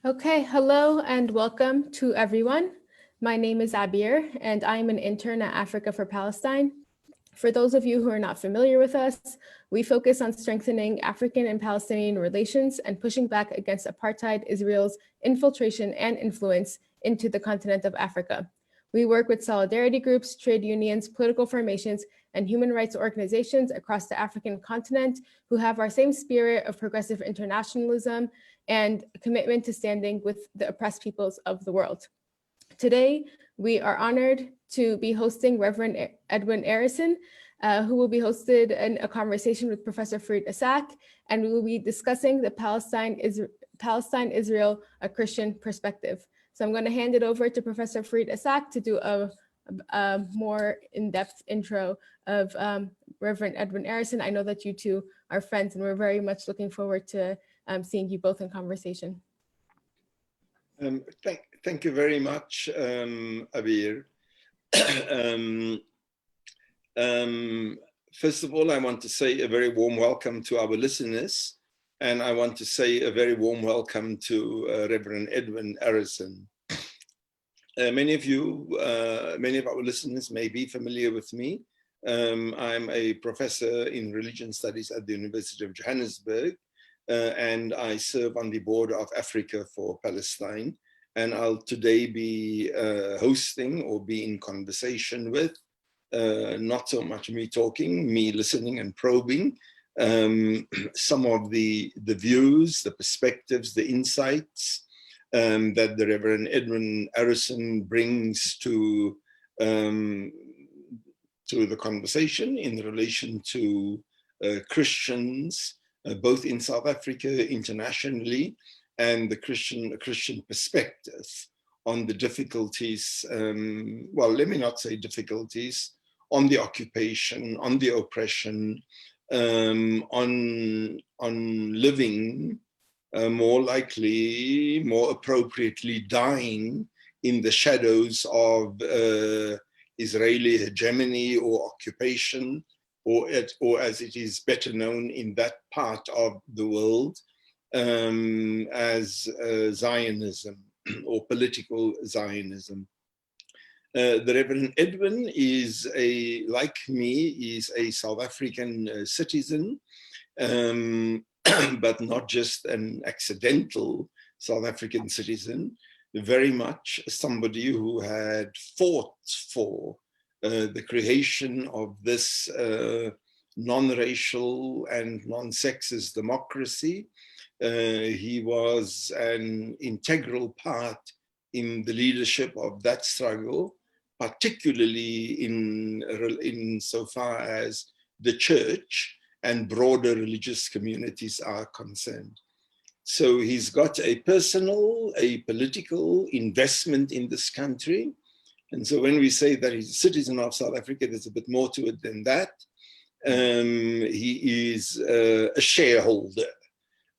Okay, hello and welcome to everyone. My name is Abir and I'm an intern at Africa for Palestine. For those of you who are not familiar with us, we focus on strengthening African and Palestinian relations and pushing back against apartheid Israel's infiltration and influence into the continent of Africa. We work with solidarity groups, trade unions, political formations, and human rights organizations across the African continent who have our same spirit of progressive internationalism and commitment to standing with the oppressed peoples of the world. Today, we are honored to be hosting Reverend Edwin Arrison, who will be hosted in a conversation with Professor Fareed Issac, and we will be discussing the Palestine Israel, a Christian perspective. So I'm going to hand it over to Professor Fareed Issac to do a more in-depth intro of Reverend Edwin Arrison. I know that you two are friends, and we're very much looking forward to seeing you both in conversation. Thank you very much, Abir. First of all, I want to say a very warm welcome to our listeners, and I want to say a very warm welcome to Reverend Edwin Arrison. Many of our listeners may be familiar with me. I'm a professor in religion studies at the University of Johannesburg, and I serve on the board of Africa for Palestine. And I'll today be hosting or be in conversation with, not so much me talking, me listening and probing, some of the views, the perspectives, the insights that the Reverend Edwin Arrison brings to the conversation in relation to Christians, both in South Africa, internationally, and the Christian perspective on the difficulties, well, let me not say difficulties, on the occupation, on the oppression, on living, more likely, more appropriately dying in the shadows of Israeli hegemony or occupation, or as it is better known in that part of the world, as Zionism or political Zionism. The Reverend Edwin is like me, is a South African citizen, but not just an accidental South African citizen, very much somebody who had fought for the creation of this non-racial and non-sexist democracy. He was an integral part in the leadership of that struggle, particularly in so far as the church and broader religious communities are concerned. So he's got a personal, a political investment in this country. And so when we say that he's a citizen of South Africa, there's a bit more to it than that. He is a shareholder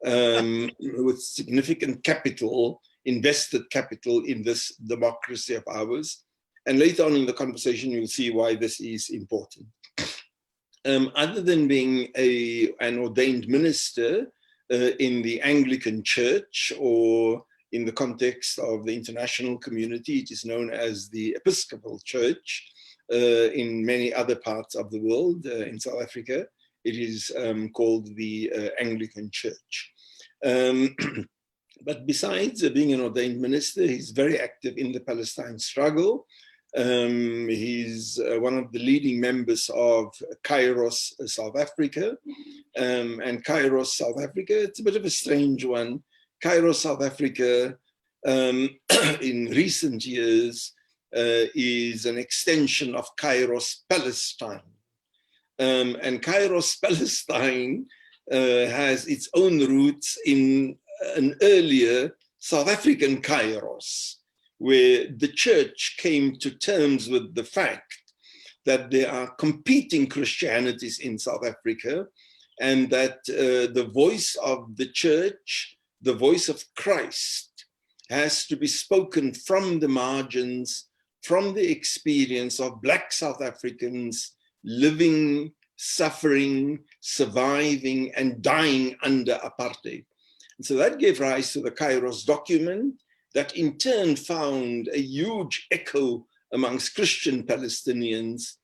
with significant capital, invested capital in this democracy of ours. And later on in the conversation, you'll see why this is important. Other than being an ordained minister in the Anglican Church, or in the context of the international community, it is known as the Episcopal Church. In many other parts of the world, in South Africa, it is called the Anglican Church. But besides being an ordained minister, he's very active in the Palestine struggle. He's one of the leading members of Kairos, South Africa. And Kairos, South Africa, it's a bit of a strange one. Kairos, South Africa, in recent years, is an extension of Kairos, Palestine. And Kairos, Palestine has its own roots in an earlier South African Kairos, where the church came to terms with the fact that there are competing Christianities in South Africa, and that the voice of the church, the voice of Christ, has to be spoken from the margins, from the experience of Black South Africans living, suffering, surviving, and dying under apartheid. So that gave rise to the Kairos document that in turn found a huge echo amongst Christian Palestinians.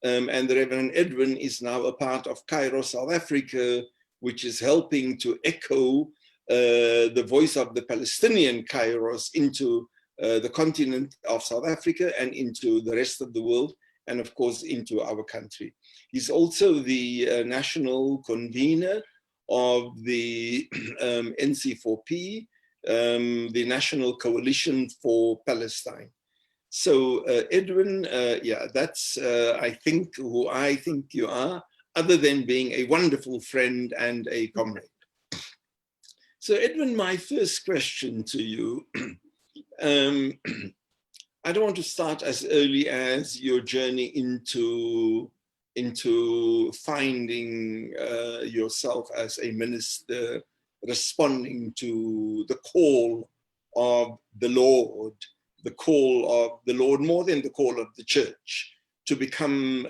And the Reverend Edwin is now a part of Kairos South Africa, which is helping to echo the voice of the Palestinian Kairos into the continent of South Africa and into the rest of the world, and of course into our country. He's also the national convener of the NC4P, the National Coalition for Palestine. So Edwin, yeah, that's I think who I think you are, other than being a wonderful friend and a comrade. So Edwin, my first question to you, I don't want to start as early as your journey into finding yourself as a minister, responding to the call of the Lord, more than the call of the church, to become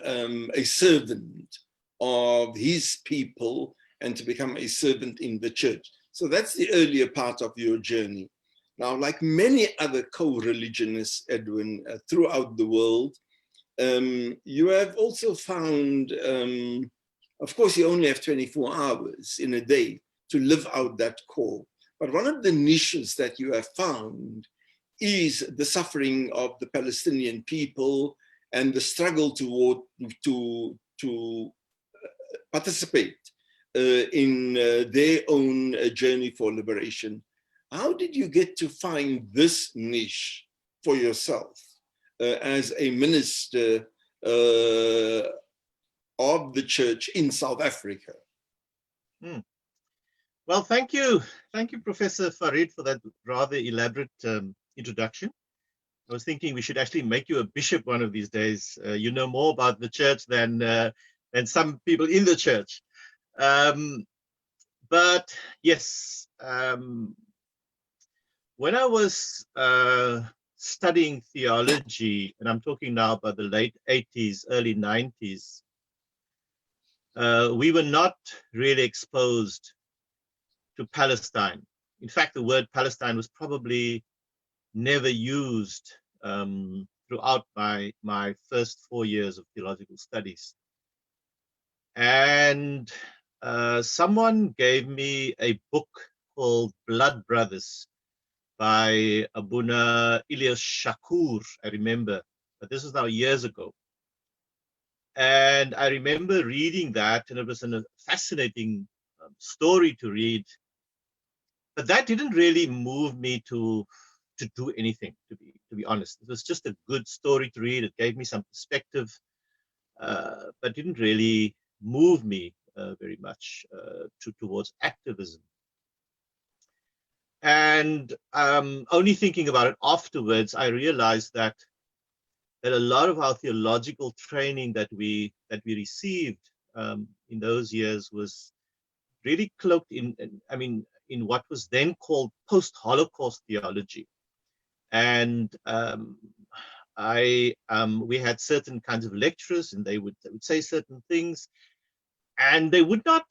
a servant of his people and to become a servant in the church. So that's the earlier part of your journey. Now, like many other co-religionists, Edwin, throughout the world, you have also found, of course, you only have 24 hours in a day to live out that call. But one of the niches that you have found is the suffering of the Palestinian people and the struggle to participate in their own journey for liberation. How did you get to find this niche for yourself as a minister of the church in South Africa? Well, thank you, Professor Farid, for that rather elaborate introduction. I was thinking we should actually make you a bishop one of these days. You know more about the church than some people in the church. But yes, when I was studying theology, and I'm talking now about the late 80s, early 90s, we were not really exposed to Palestine. In fact, the word Palestine was probably never used throughout my first 4 years of theological studies. And someone gave me a book called Blood Brothers by Abuna Ilyas Shakur, I remember, but this is now years ago. And I remember reading that, and it was a fascinating story to read. But that didn't really move me to do anything, to be honest. It was just a good story to read. It gave me some perspective, but didn't really move me very much towards activism. And only thinking about it afterwards, I realized that a lot of our theological training that we received in those years was really cloaked in what was then called post-Holocaust theology. And we had certain kinds of lecturers, and they would say certain things, and they would not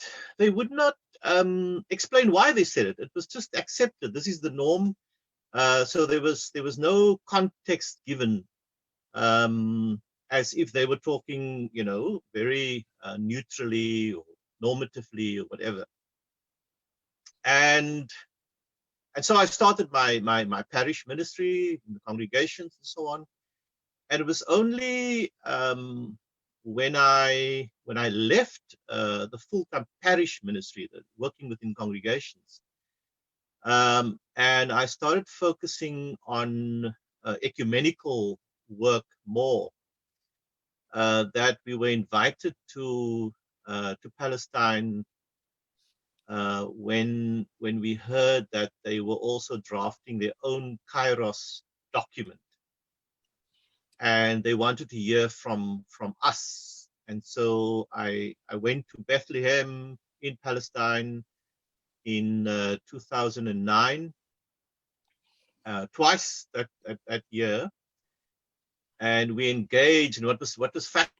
explain why they said it. It was just accepted. This is the norm. So there was no context given, as if they were talking, very neutrally or normatively or whatever. And so I started my parish ministry in the congregations and so on. And it was only when I left the full-time parish ministry, working within congregations, and I started focusing on ecumenical work more, that we were invited to Palestine when we heard that they were also drafting their own Kairos document, and they wanted to hear from us. And so I went to Bethlehem in Palestine in 2009, twice that year, and we engaged. And what was fascinating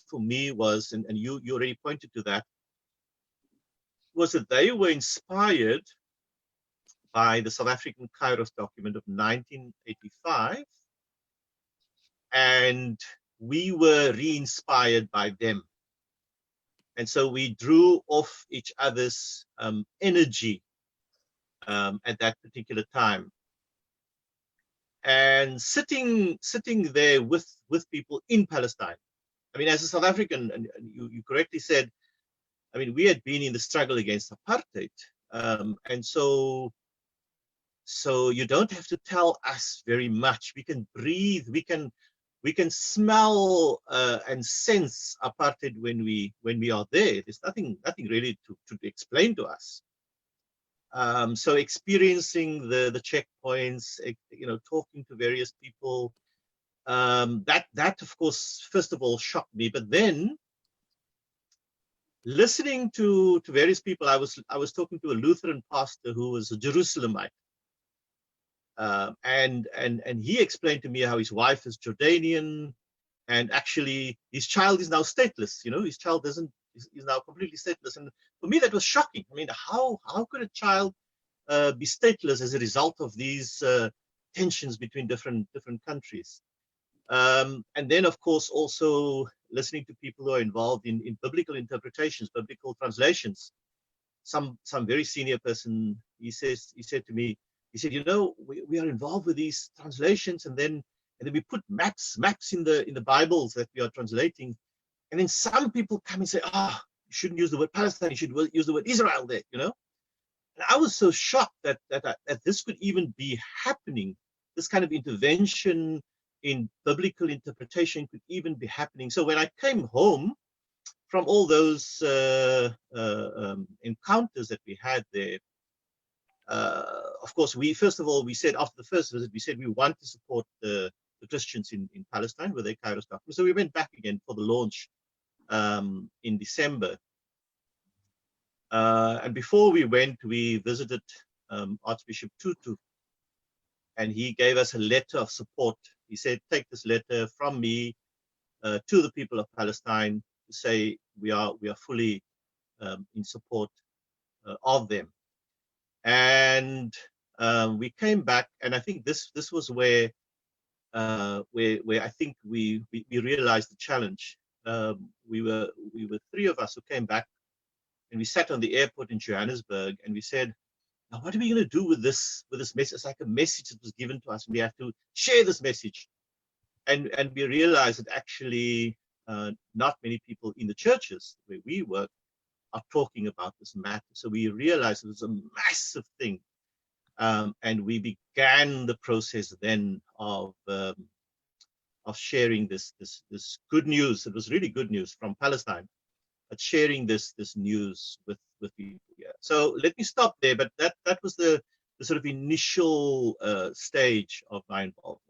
for me was, and you already pointed to that, was that they were inspired by the South African Kairos document of 1985, and we were re-inspired by them. And so we drew off each other's energy at that particular time. And sitting there with people in Palestine. I mean, as a South African, and you correctly said, I mean, we had been in the struggle against apartheid. And so you don't have to tell us very much. We can breathe, we can smell and sense apartheid when we are there. There's nothing really to explain to us. So experiencing the checkpoints, talking to various people, that of course first of all shocked me. But then listening to various people, I was talking to a Lutheran pastor who was a Jerusalemite. And he explained to me how his wife is Jordanian, and actually his child is now stateless. His child is now completely stateless. And for me, that was shocking. I mean, how could a child be stateless as a result of these tensions between different countries? And then, of course, also listening to people who are involved in biblical interpretations, biblical translations. Some very senior person, he said to me, he said, we are involved with these translations, and then we put maps in the Bibles that we are translating, and then some people come and say, you shouldn't use the word Palestine, you should use the word Israel there, And I was so shocked that this could even be happening. This kind of intervention in biblical interpretation could even be happening. So when I came home from all those encounters that we had there, of course, we said after the first visit, we said we want to support the Christians in Palestine with their Kairos document. So we went back again for the launch in December. And before we went, we visited Archbishop Tutu, and he gave us a letter of support. He said, take this letter from me to the people of Palestine to say we are fully in support of them. And we came back, and I think this was where I think we realized the challenge. We were three of us who came back, and we sat on the airport in Johannesburg, and we said, now what are we going to do with this message? It's like a message that was given to us, and we have to share this message. And we realized that actually not many people in the churches where we work are talking about this matter. So we realized it was a massive thing. And we began the process then of sharing this good news. It was really good news from Palestine, but sharing this news with people. Yeah. So let me stop there. But that was the sort of initial stage of my involvement.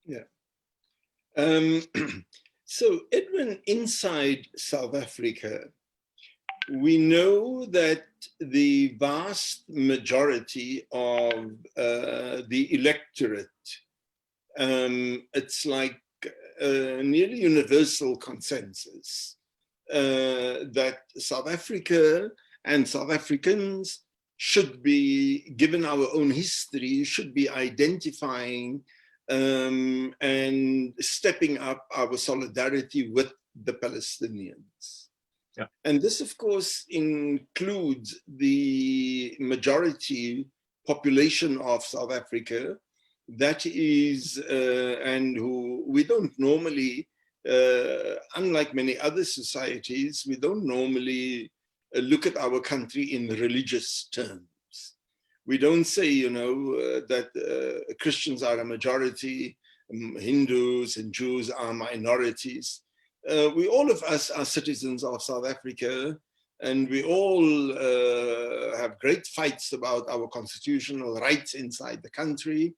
Yeah. So Edwin, inside South Africa, we know that the vast majority of the electorate, it's like nearly universal consensus that South Africa and South Africans should be, given our own history, should be identifying and stepping up our solidarity with the Palestinians. Yeah. And this, of course, includes the majority population of South Africa, that is, and who we don't normally, unlike many other societies, we don't normally look at our country in religious terms. We don't say, that Christians are a majority, Hindus and Jews are minorities. We all of us are citizens of South Africa, and we all have great fights about our constitutional rights inside the country.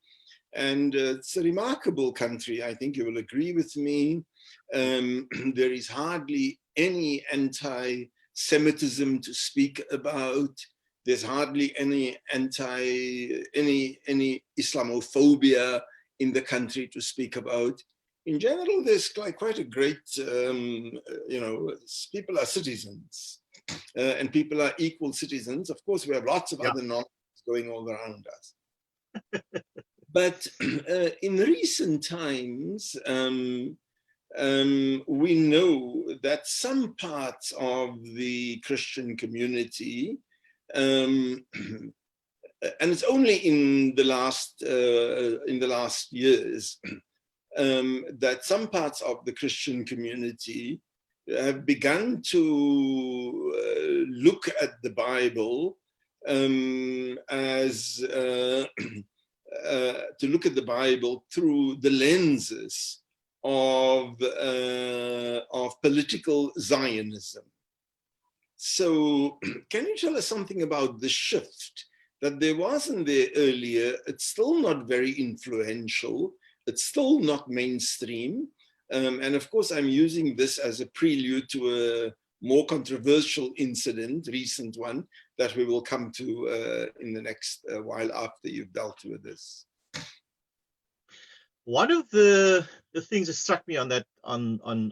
And it's a remarkable country. I think you will agree with me. There is hardly any anti-Semitism to speak about. There's hardly any Islamophobia in the country to speak about. In general, there's quite a great, people are citizens and people are equal citizens. Of course, we have lots of other what's going all around us. But in recent times, we know that some parts of the Christian community, and it's only in the last years, that some parts of the Christian community have begun to look at the Bible to look at the Bible through the lenses of political Zionism. So can you tell us something about the shift that there wasn't there earlier? It's still not very influential. It's still not mainstream. And of course, I'm using this as a prelude to a more controversial incident, recent one, that we will come to in the next while after you've dealt with this. One of the things that struck me on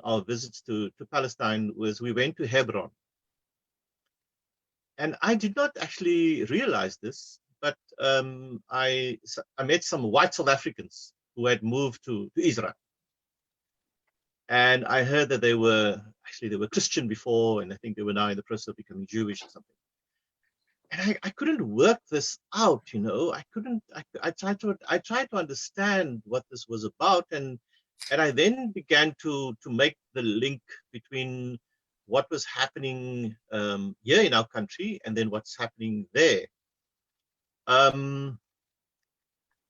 our visits to Palestine was we went to Hebron. And I did not actually realize this, but I met some white South Africans who had moved to Israel. And I heard that they were Christian before, and I think they were now in the process of becoming Jewish or something. And I couldn't work this out, you know. I tried to understand what this was about, and I then began to make the link between what was happening here in our country and then what's happening there. And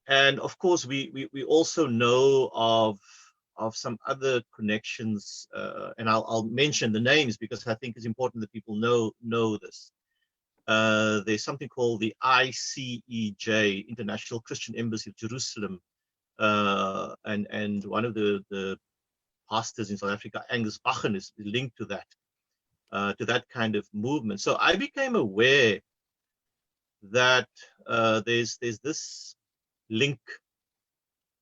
of course, we also know of some other connections, and I'll mention the names because I think it's important that people know this. There's something called the ICEJ, International Christian Embassy of Jerusalem, and one of the pastors in South Africa, Angus Bachen, is linked to that kind of movement. So I became aware that there's this link.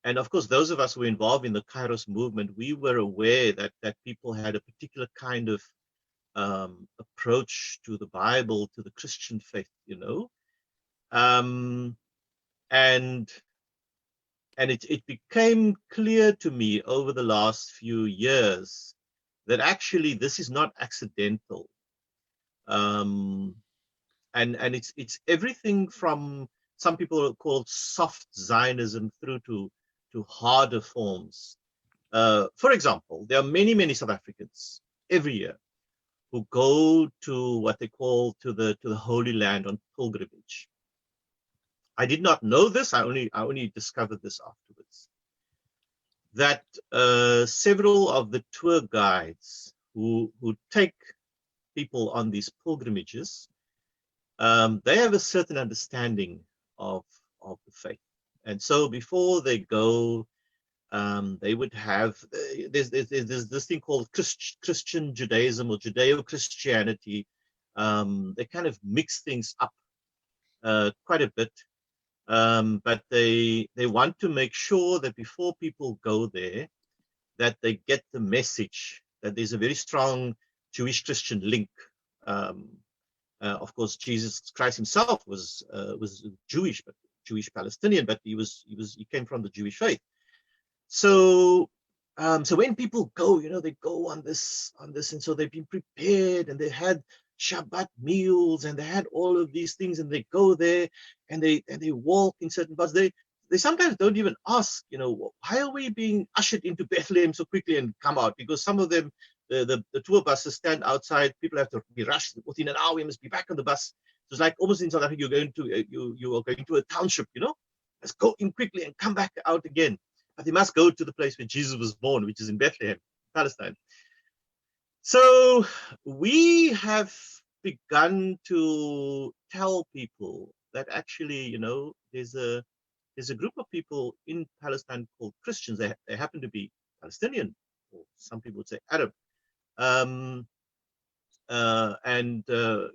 And of course, those of us who were involved in the Kairos movement, we were aware that people had a particular kind of approach to the Bible, to the Christian faith, you know. And it became clear to me over the last few years that actually this is not accidental. And it's everything from, some people call soft Zionism, through to harder forms. For example, there are many South Africans every year who go to what they call to the Holy Land on pilgrimage. I did not know this. I only discovered this afterwards. That several of the tour guides who take people on these pilgrimages, they have a certain understanding of the faith, and so before they go, they would have there's this thing called Christian Judaism or Judeo-Christianity. They kind of mix things up quite a bit, but they want to make sure that before people go there, that they get the message that there's a very strong Jewish-Christian link. Of course, Jesus Christ himself was Jewish, but Jewish Palestinian, but he came from the Jewish faith. So when people go, you know, they go on this, and so they've been prepared, and they had Shabbat meals, and they had all of these things, and they go there, and they walk in certain parts. They sometimes don't even ask, you know, why are we being ushered into Bethlehem so quickly and come out? Because some of them, the tour buses stand outside. People have to be rushed within an hour. We must be back on the bus. So it's like almost in South Africa, you are going to a township, you know. Let's go in quickly and come back out again. But they must go to the place where Jesus was born, which is in Bethlehem, Palestine. So we have begun to tell people that actually, you know, there's a group of people in Palestine called Christians. They happen to be Palestinian, or some people would say Arab. And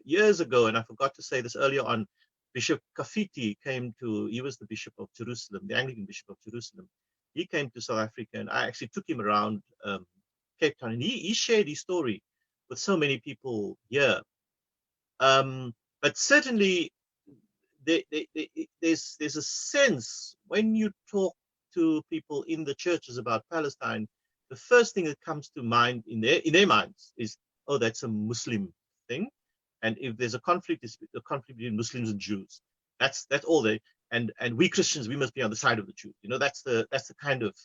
years ago, and I forgot to say this earlier on, Bishop Kafiti he was the Bishop of Jerusalem, the Anglican Bishop of Jerusalem. He came to South Africa, and I actually took him around Cape Town, and he shared his story with so many people here. But certainly there's a sense when you talk to people in the churches about Palestine, the first thing that comes to mind in their minds is, oh, that's a Muslim thing, and if there's a conflict, it's a conflict between Muslims and Jews. That's all they. And we Christians, we must be on the side of the Jews. You know, that's the kind of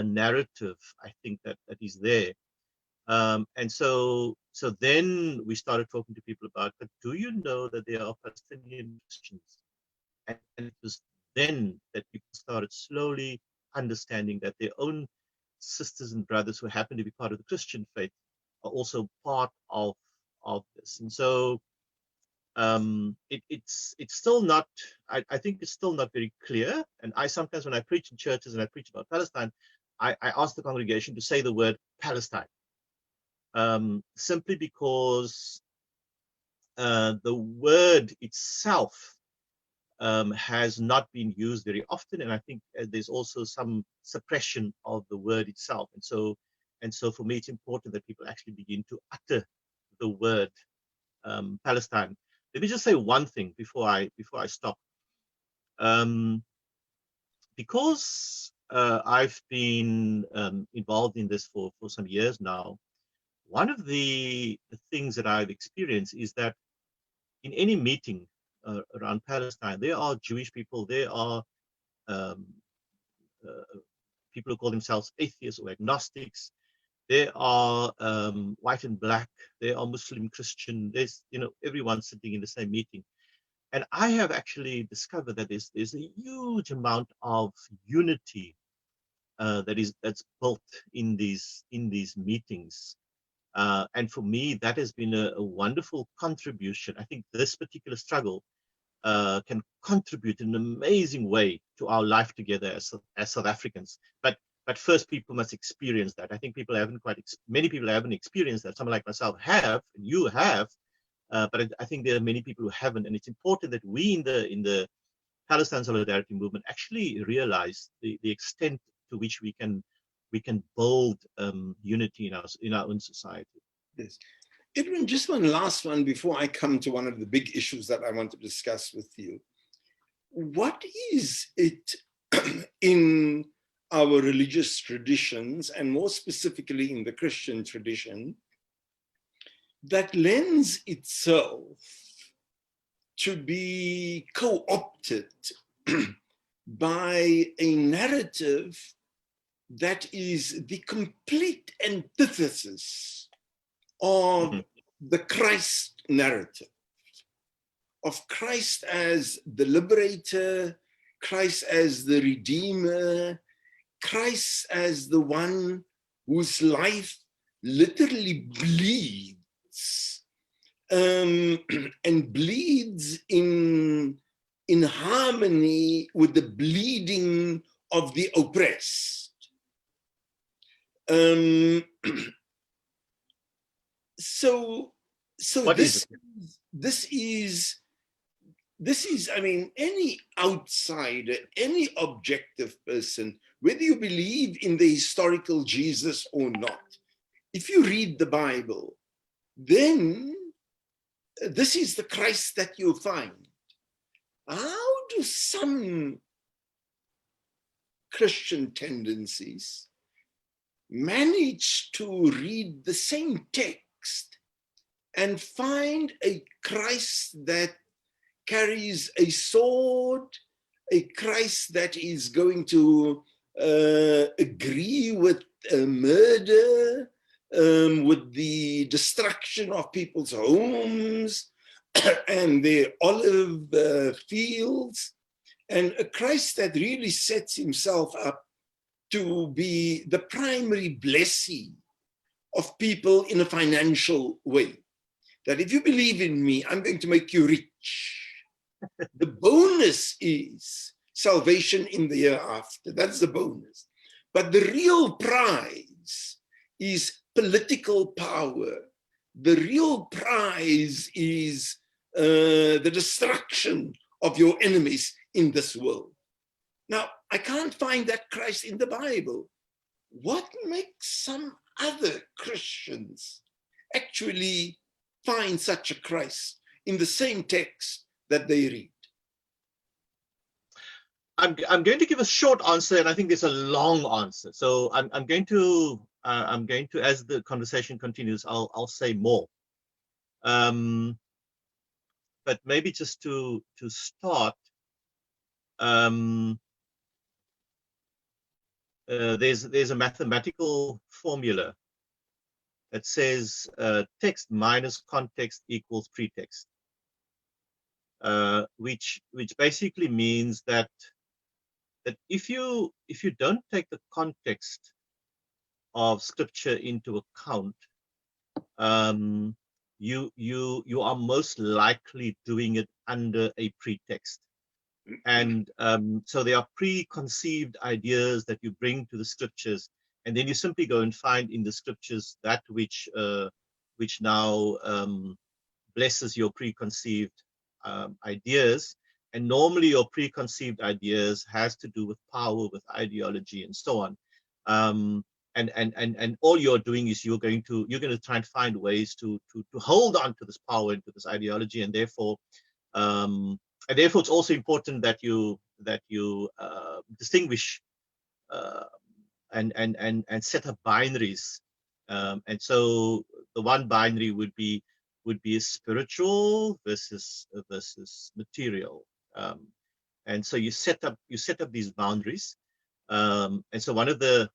narrative I think that is there. And so then we started talking to people about, but do you know that there are Palestinian Christians? And it was then that people started slowly understanding that their own sisters and brothers who happen to be part of the Christian faith are also part of this. And so it's still not, I think it's still not very clear. And I sometimes, when I preach in churches and I preach about Palestine, I ask the congregation to say the word Palestine, simply because the word itself has not been used very often, and I think there's also some suppression of the word itself. And so for me, it's important that people actually begin to utter the word Palestine. Let me just say one thing before I stop. Because I've been involved in this for some years now, one of the things that I've experienced is that in any meeting around Palestine, there are Jewish people, there are people who call themselves atheists or agnostics, there are white and black, there are Muslim, Christian, there's, everyone sitting in the same meeting. And I have actually discovered that there's a huge amount of unity that's built in these meetings. And for me, that has been a wonderful contribution. I think this particular struggle can contribute in an amazing way to our life together as South Africans. But first, people must experience that. I think many people haven't experienced that. Someone like myself have, and you have, but I think there are many people who haven't. And it's important that we in the Palestine Solidarity Movement actually realize the extent to which we can build unity in our own society. Yes. Edwin, just one last one before I come to one of the big issues that I want to discuss with you. What is it in our religious traditions, and more specifically in the Christian tradition, that lends itself to be co-opted by a narrative that is the complete antithesis of the Christ narrative, of Christ as the liberator, Christ as the redeemer, Christ as the one whose life literally bleeds, and bleeds in harmony with the bleeding of the oppressed. So this is, I mean, any outsider, any objective person, whether you believe in the historical Jesus or not, if you read the Bible, then this is the Christ that you'll find. How do some Christian tendencies manage to read the same text and find a Christ that carries a sword, a Christ that is going to agree with murder, with the destruction of people's homes and their olive fields, and a Christ that really sets himself up to be the primary blessing of people in a financial way. That if you believe in me, I'm going to make you rich. The bonus is salvation in the year after. That's the bonus. But the real prize is political power. The real prize is the destruction of your enemies in this world. Now, I can't find that Christ in the Bible. What makes some other Christians actually find such a Christ in the same text that they read? I'm going to give a short answer, and I think there's a long answer. So I'm going to as the conversation continues, I'll say more. But maybe just to start, there's a mathematical formula that says text minus context equals pretext, which basically means that if you don't take the context of scripture into account, you are most likely doing it under a pretext. And so there are preconceived ideas that you bring to the scriptures, and then you simply go and find in the scriptures that which now blesses your preconceived ideas. And normally your preconceived ideas has to do with power, with ideology, and so on. And all you're doing is you're going to try and find ways to hold on to this power and to this ideology, and therefore it's also important that you distinguish and set up binaries. And so the one binary would be a spiritual versus material. And so you set up these boundaries. And so one of the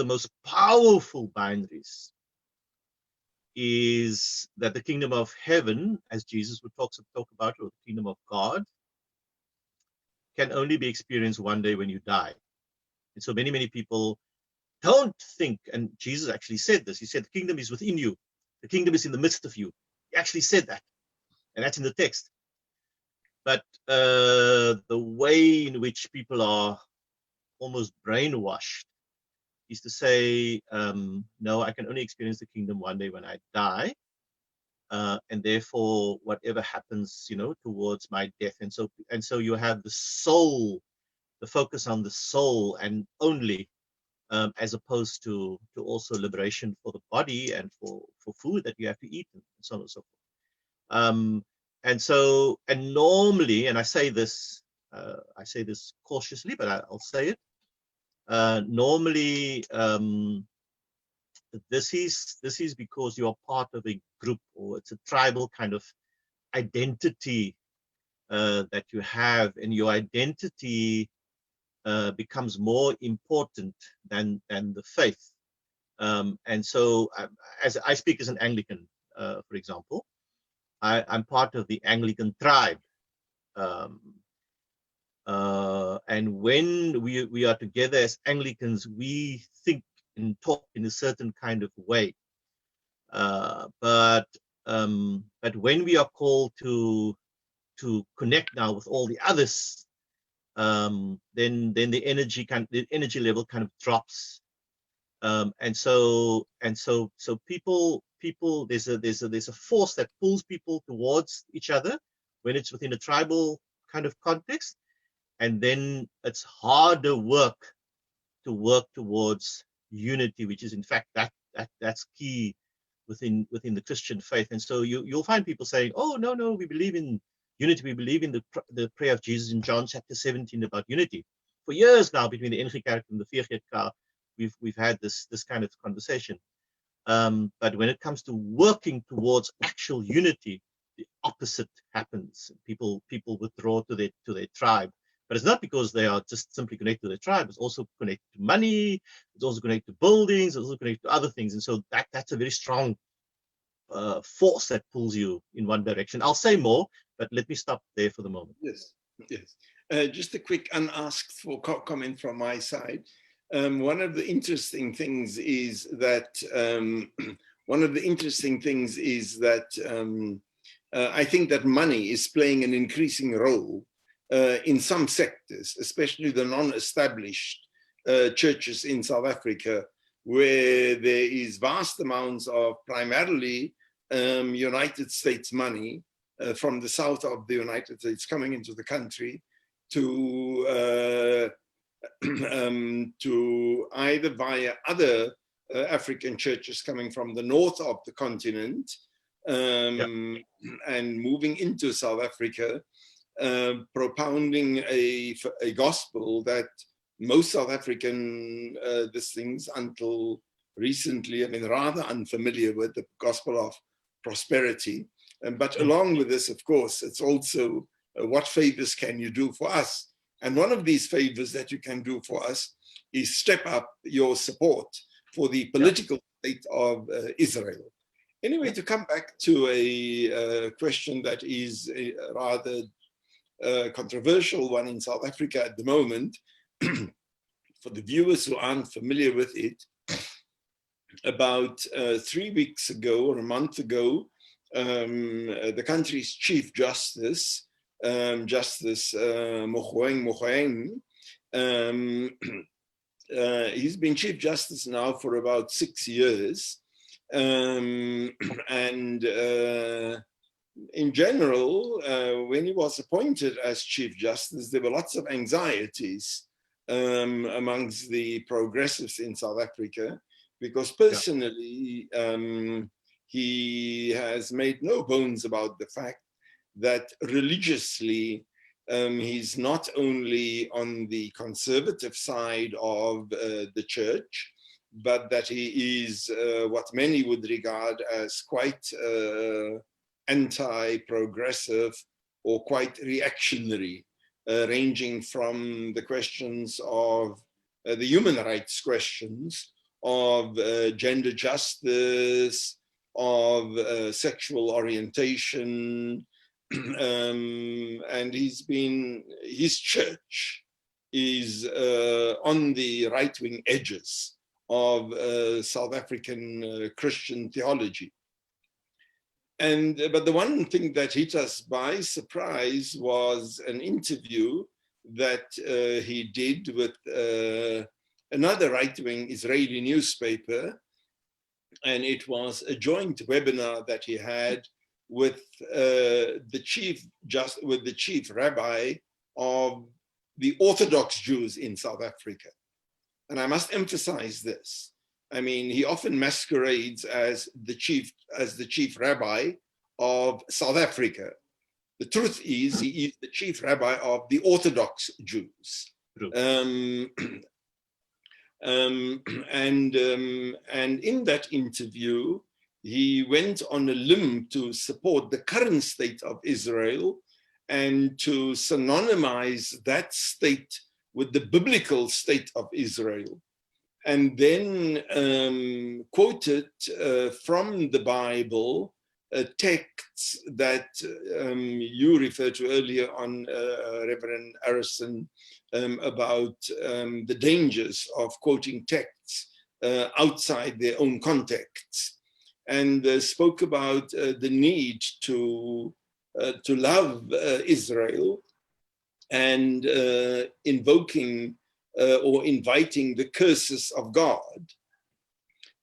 most powerful binaries is that the kingdom of heaven, as Jesus would talk about, or the kingdom of God, can only be experienced one day when you die. And so many people don't think, and Jesus actually said this, he said, the kingdom is within you. The kingdom is in the midst of you. He actually said that, and that's in the text. But the way in which people are almost brainwashed is to say, no, I can only experience the kingdom one day when I die. And therefore, whatever happens, towards my death. And so you have the soul, the focus on the soul and only, as opposed to also liberation for the body and for food that you have to eat and so on and so forth. And normally, and I say this cautiously, but I'll say it. Normally, this is because you are part of a group, or it's a tribal kind of identity that you have, and your identity becomes more important than the faith. And so, as I speak as an Anglican, for example, I'm part of the Anglican tribe. And when we are together as Anglicans, we think and talk in a certain kind of way. But when we are called to connect now with all the others, then the energy level kind of drops. And so people there's a force that pulls people towards each other when it's within a tribal kind of context. And then it's harder work to work towards unity, which is in fact that's key within the Christian faith. And so you'll find people saying, oh, no, we believe in unity. We believe in the prayer of Jesus in John chapter 17 about unity. For years now, between the NG Kerk and the VGK, we've had this kind of conversation. But when it comes to working towards actual unity, the opposite happens. People withdraw to their tribe. But it's not because they are just simply connected to their tribe. It's also connected to money. It's also connected to buildings. It's also connected to other things. And so that's a very strong force that pulls you in one direction. I'll say more, but let me stop there for the moment. Yes. Just a quick unasked for comment from my side. One of the interesting things is that I think that money is playing an increasing role in some sectors, especially the non-established churches in South Africa, where there is vast amounts of primarily United States money from the south of the United States coming into the country to either via other African churches coming from the north of the continent and moving into South Africa, propounding a gospel that most South African things until recently, I mean, rather unfamiliar with, the gospel of prosperity. But along with this, of course, it's also what favors can you do for us? And one of these favors that you can do for us is step up your support for the political state of Israel. Anyway, to come back to a question that is a rather controversial one in South Africa at the moment, for the viewers who aren't familiar with it, about 3 weeks ago or a month ago, the country's Chief Justice, Justice Mogoeng, he's been Chief Justice now for about 6 years. In general, when he was appointed as Chief Justice, there were lots of anxieties amongst the progressives in South Africa, because personally, he has made no bones about the fact that religiously, he's not only on the conservative side of the church, but that he is what many would regard as quite anti-progressive or quite reactionary, ranging from the questions of the human rights questions, of gender justice, of sexual orientation, and his church is on the right-wing edges of South African Christian theology. But the one thing that hit us by surprise was an interview that he did with another right-wing Israeli newspaper, and it was a joint webinar that he had with the chief rabbi of the Orthodox Jews in South Africa. And I must emphasize this. I mean, he often masquerades as the chief rabbi of South Africa. The truth is, he is the chief rabbi of the Orthodox Jews. And in that interview, he went on a limb to support the current state of Israel and to synonymize that state with the biblical state of Israel, and then quoted from the Bible texts that you referred to earlier on, Reverend Arrison, about the dangers of quoting texts outside their own contexts, and spoke about the need to love Israel, and invoking or inviting the curses of God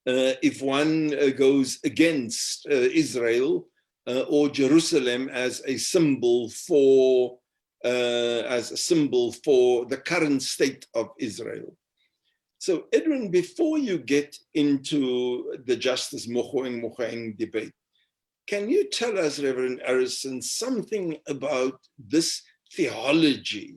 if one goes against Israel or Jerusalem as a symbol for the current state of Israel. So, Edwin, before you get into the Justice Mogoeng debate, can you tell us, Reverend Arrison, something about this theology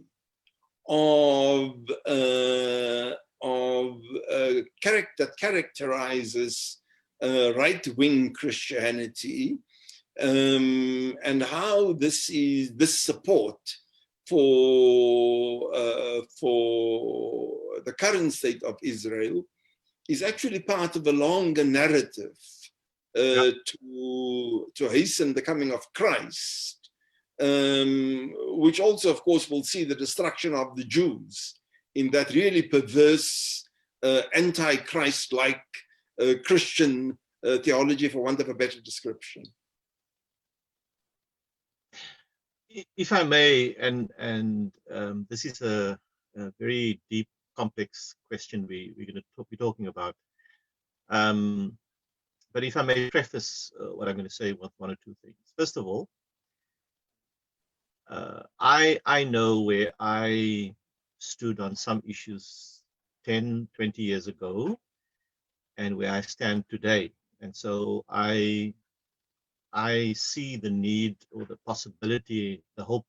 that characterizes right-wing Christianity, and how this support for the current state of Israel is actually part of a longer narrative to hasten the coming of Christ, which also, of course, will see the destruction of the Jews in that really perverse, anti-Christ-like Christian theology, for want of a better description. If I may, and this is a very deep, complex question we're going to be talking about. But if I may preface what I'm going to say with one or two things. First of all, I know where I stood on some issues 10, 20 years ago, and where I stand today. And so I see the need or the possibility, the hope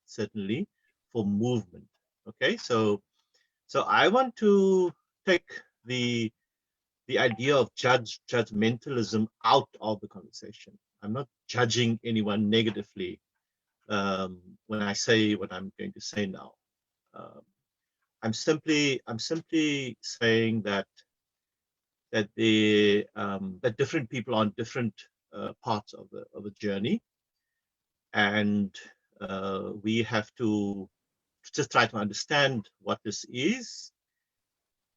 certainly for movement. Okay, so I want to take the idea of judgmentalism out of the conversation. I'm not judging anyone negatively when I say what I'm going to say now. I'm simply saying that that different people are on different parts of a journey, and we have to just try to understand what this is,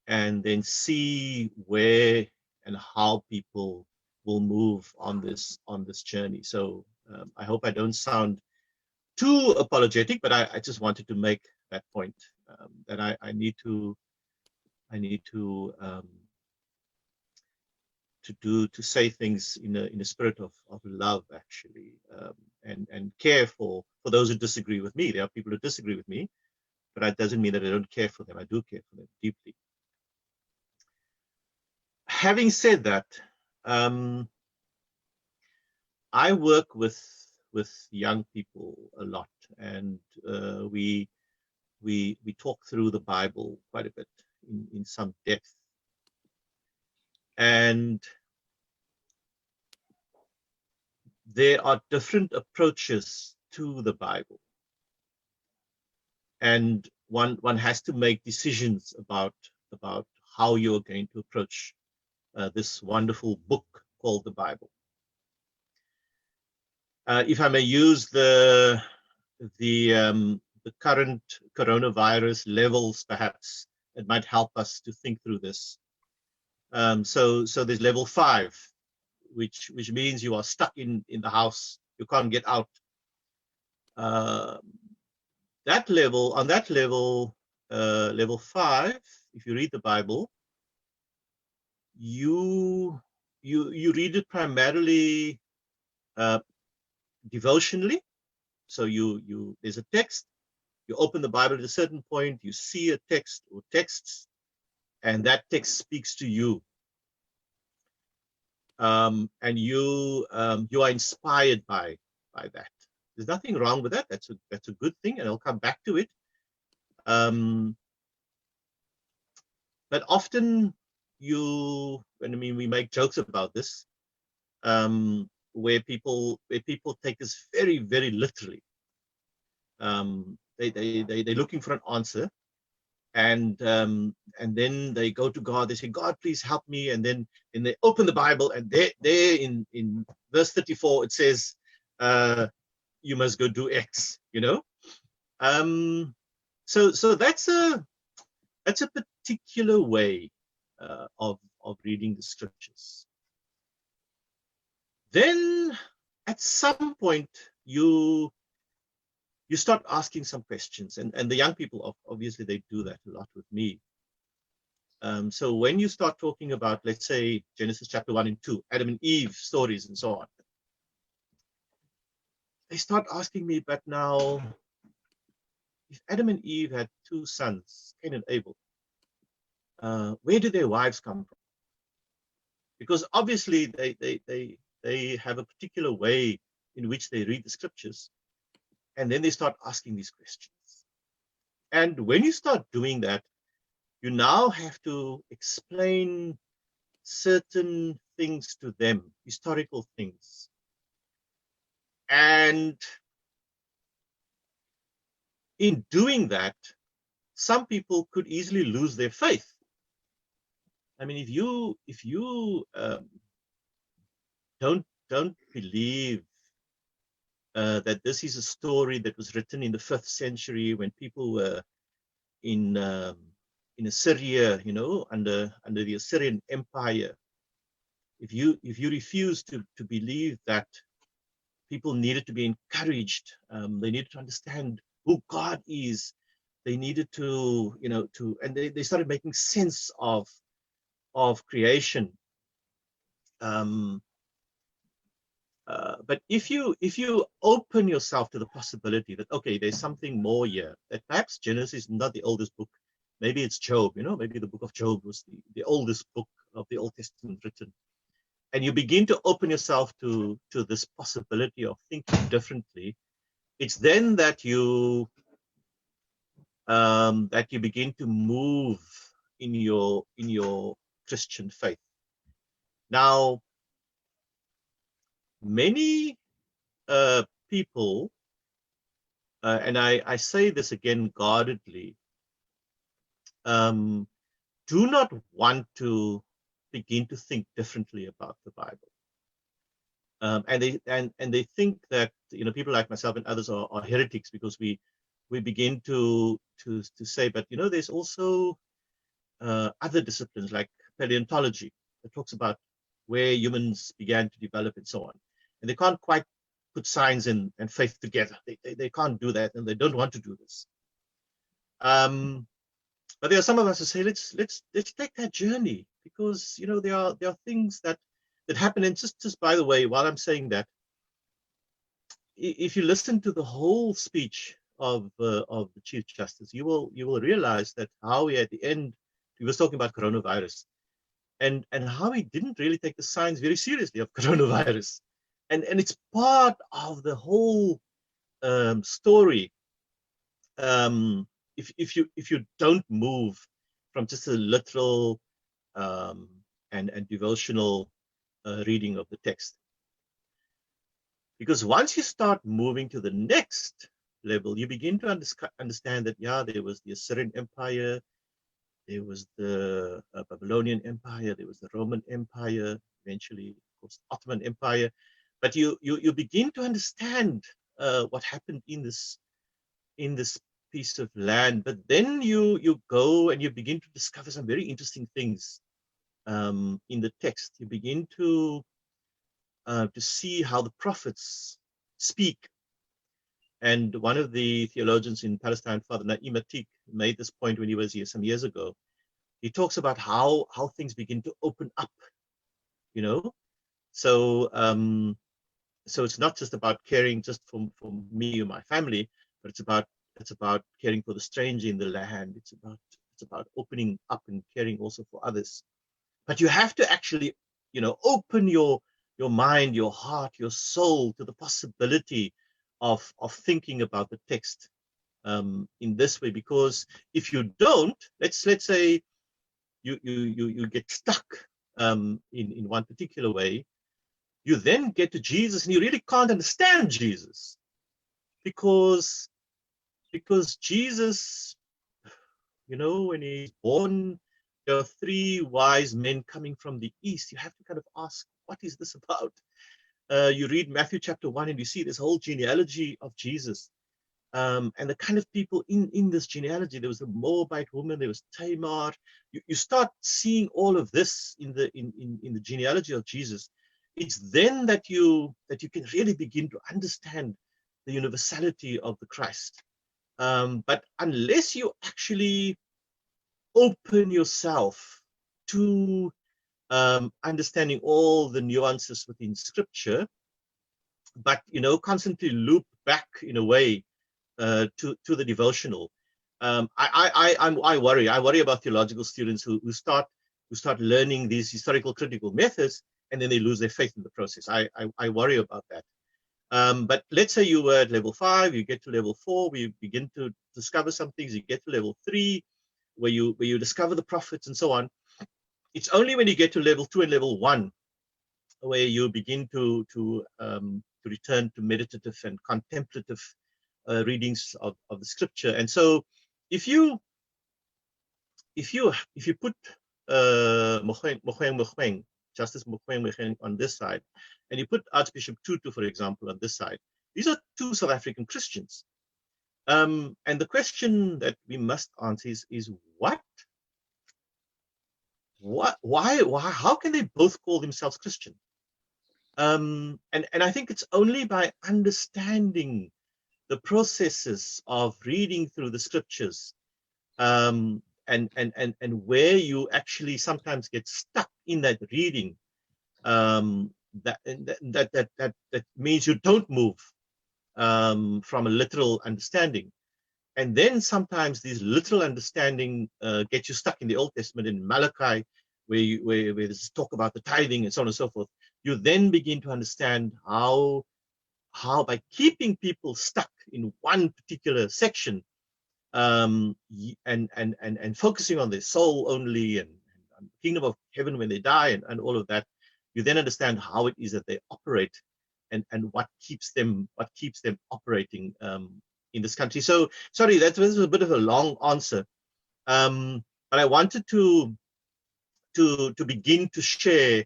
and then see where and how people will move on this journey. So I hope I don't sound too apologetic, but I just wanted to make that point, that I need to say things in a spirit of love, actually, and care for those who disagree with me. There are people who disagree with me, but that doesn't mean that I don't care for them. I do care for them deeply. Having said that, I work with young people a lot, and we talk through the Bible quite a bit in some depth. And there are different approaches to the Bible, and one has to make decisions about how you're going to approach this wonderful book called the Bible. If I may use the current coronavirus levels, perhaps it might help us to think through this. So there's level 5, which means you are stuck in the house, you can't get out. That level, level 5, if you read the Bible, you read it primarily devotionally. So there's a text, you open the Bible at a certain point, you see a text or texts, and that text speaks to you. And you are inspired by that. There's nothing wrong with that. That's a good thing, and I'll come back to it. But often we make jokes about this, where people take this very, very literally. They're looking for an answer, and then they go to God. They say, "God, please help me." And then they open the Bible, and there in verse 34 it says, "You must go do X." So that's a particular way of reading the scriptures. Then at some point you start asking some questions, and the young people, obviously, they do that a lot with me. So when you start talking about, let's say, Genesis chapter 1 and 2, Adam and Eve stories and so on, they start asking me, but now, if Adam and Eve had 2 sons, Cain and Abel, where did their wives come from? Because obviously they have a particular way in which they read the scriptures, and then they start asking these questions. And when you start doing that, you now have to explain certain things to them, historical things. And in doing that, some people could easily lose their faith. I mean, if you don't believe that this is a story that was written in the 5th century when people were in Assyria, under the Assyrian Empire, if you refuse to believe that people needed to be encouraged, they needed to understand who God is, they needed to, and they started making sense of creation. But if you open yourself to the possibility that, okay, there's something more here, that perhaps Genesis is not the oldest book, maybe it's Job, maybe the book of Job was the oldest book of the Old Testament written, and you begin to open yourself to this possibility of thinking differently, it's then that you begin to move in your Christian faith. Now, many people, and I say this again guardedly, do not want to begin to think differently about the Bible. And they think that, you know, people like myself and others are heretics because we begin to say, but you know, there's also other disciplines like paleontology that talks about where humans began to develop and so on, and they can't quite put science and faith together. They can't do that, and they don't want to do this. But there are some of us who say, let's take that journey, because you know there are things that happen. And just by the way, while I'm saying that, if you listen to the whole speech of the Chief Justice, you will realize that how he, at the end, he was talking about coronavirus, and how he didn't really take the science very seriously of coronavirus, and it's part of the whole story. If you don't move from just a literal and devotional reading of the text, because once you start moving to the next level, you begin to understand that, yeah, there was the Assyrian Empire, there was the Babylonian Empire, there was the Roman Empire, eventually, of course, the Ottoman Empire. But you begin to understand what happened in this piece of land. But then you go and you begin to discover some very interesting things in the text. You begin to see how the prophets speak. And one of the theologians in Palestine, Father Naim Atik, made this point when he was here some years ago. He talks about how things begin to open up, you know. So so it's not just about caring just for me or my family, but it's about caring for the stranger in the land. It's about opening up and caring also for others. But you have to actually, you know, open your mind, your heart, your soul to the possibility of thinking about the text in this way. Because if you don't, let's say you get stuck in one particular way, you then get to Jesus and you really can't understand Jesus, because Jesus, you know, when he's born, there are three wise men coming from the east. You have to kind of ask, what is this about? You read Matthew chapter 1 and you see this whole genealogy of Jesus, and the kind of people in this genealogy. There was a Moabite woman, there was Tamar. You start seeing all of this in the genealogy of Jesus. It's then that you can really begin to understand the universality of the Christ. But unless you actually open yourself to understanding all the nuances within Scripture, but you know, constantly loop back in a way to the devotional. I worry about theological students who start learning these historical critical methods and then they lose their faith in the process. I worry about that. But let's say you were at level 5, you get to level 4, we begin to discover some things. You get to level 3, where you discover the prophets and so on. It's only when you get to level 2 and level 1 where you begin to return to meditative and contemplative readings of the Scripture. And so, if you put Justice Mogoeng on this side, and you put Archbishop Tutu, for example, on this side, these are two South African Christians. And the question that we must answer is why, how can they both call themselves Christian? And I think it's only by understanding the processes of reading through the Scriptures, and where you actually sometimes get stuck in that reading, that means you don't move from a literal understanding. And then sometimes these literal understanding get you stuck in the Old Testament, in Malachi, where there's talk about the tithing and so on and so forth. You then begin to understand how by keeping people stuck in one particular section, and focusing on their soul only, and kingdom of heaven when they die, and all of that, you then understand how it is that they operate, and what keeps them operating in this country. So sorry, that was a bit of a long answer, but I wanted to begin to share,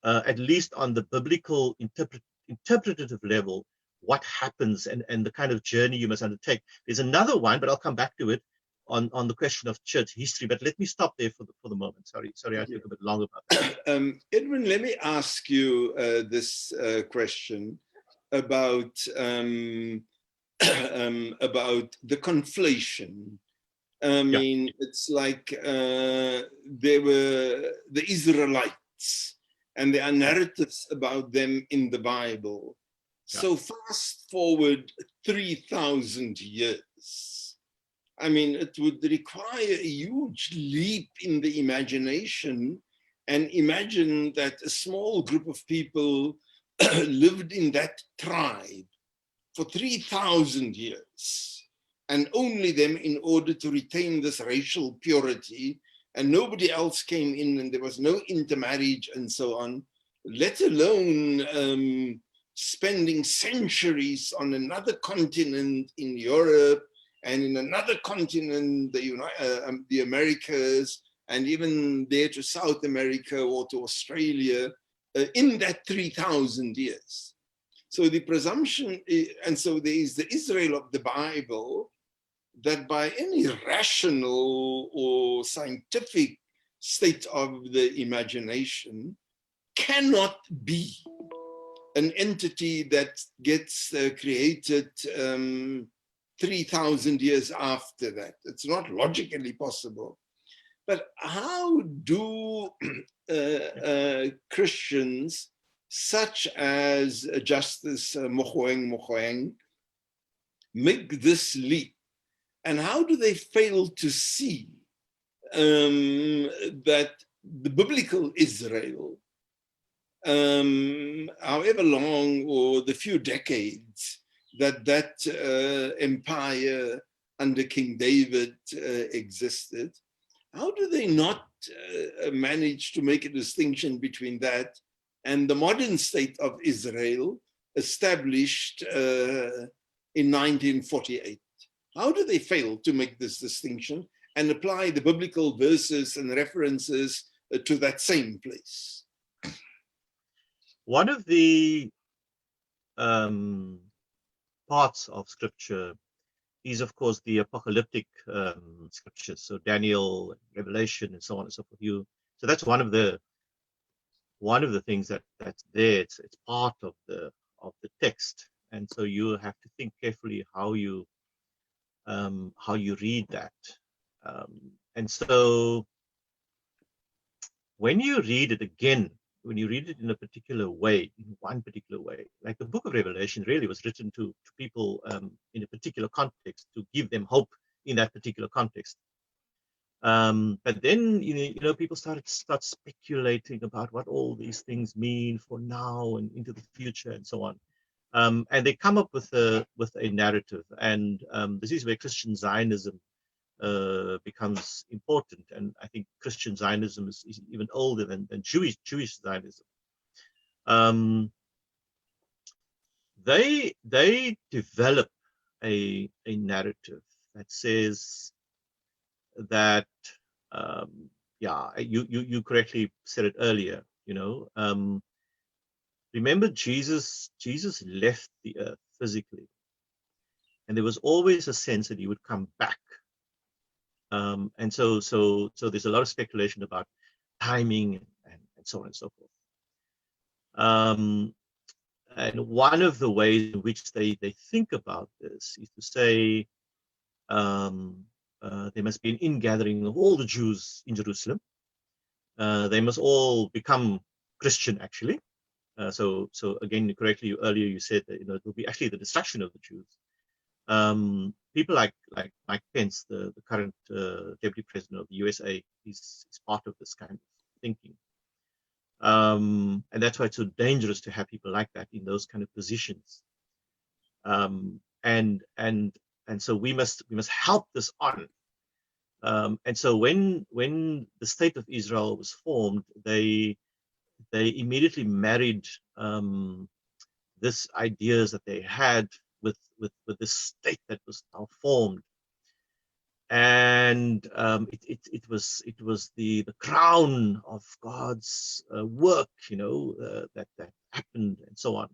at least on the biblical interpretative level, what happens and the kind of journey you must undertake. There's another one, but I'll come back to it on the question of church history. But let me stop there for the moment. Sorry, I took a bit long about that. Edwin, let me ask you this question about the conflation. I mean, it's like there were the Israelites, and there are narratives about them in the Bible. So fast forward 3,000 years. I mean, it would require a huge leap in the imagination, and imagine that a small group of people lived in that tribe for 3,000 years, and only them, in order to retain this racial purity, and nobody else came in, and there was no intermarriage and so on, let alone spending centuries on another continent in Europe, and in another continent, the Americas, and even there to South America or to Australia, in that 3,000 years. So the presumption, and so there is the Israel of the Bible, that by any rational or scientific state of the imagination cannot be an entity that gets created 3,000 years after that. It's not logically possible. But how do Christians such as Justice Mogoeng make this leap? And how do they fail to see that the biblical Israel, however long or the few decades that empire under King David existed, how do they not manage to make a distinction between that and the modern state of Israel established in 1948? How do they fail to make this distinction and apply the biblical verses and references to that same place? One of the parts of scripture is, of course, the apocalyptic scriptures. So Daniel, Revelation, and so on and so forth. So that's one of the things that's there. It's part of the text, and so you have to think carefully how you read that. And so when you read it again, when you read it in a particular way, in one particular way, like the book of Revelation really was written to people in a particular context, to give them hope in that particular context. But then, people start speculating about what all these things mean for now and into the future and so on. And they come up with a narrative. And this is where Christian Zionism becomes important, and I think Christian Zionism is even older than Jewish Zionism. They develop a narrative that says that you correctly said it earlier. Remember, Jesus left the earth physically, and there was always a sense that he would come back. And so there's a lot of speculation about timing and so on and so forth. And one of the ways in which they think about this is to say there must be an ingathering of all the Jews in Jerusalem. They must all become Christian, actually. So again, correctly, earlier you said that it will be actually the destruction of the Jews. People like Mike Pence, the current deputy president of the USA, is part of this kind of thinking. And that's why it's so dangerous to have people like that in those kind of positions. And and so we must help this on. And so when the state of Israel was formed, they immediately married this ideas that they had with this state that was now formed, and it was the crown of God's work, that happened, and so on.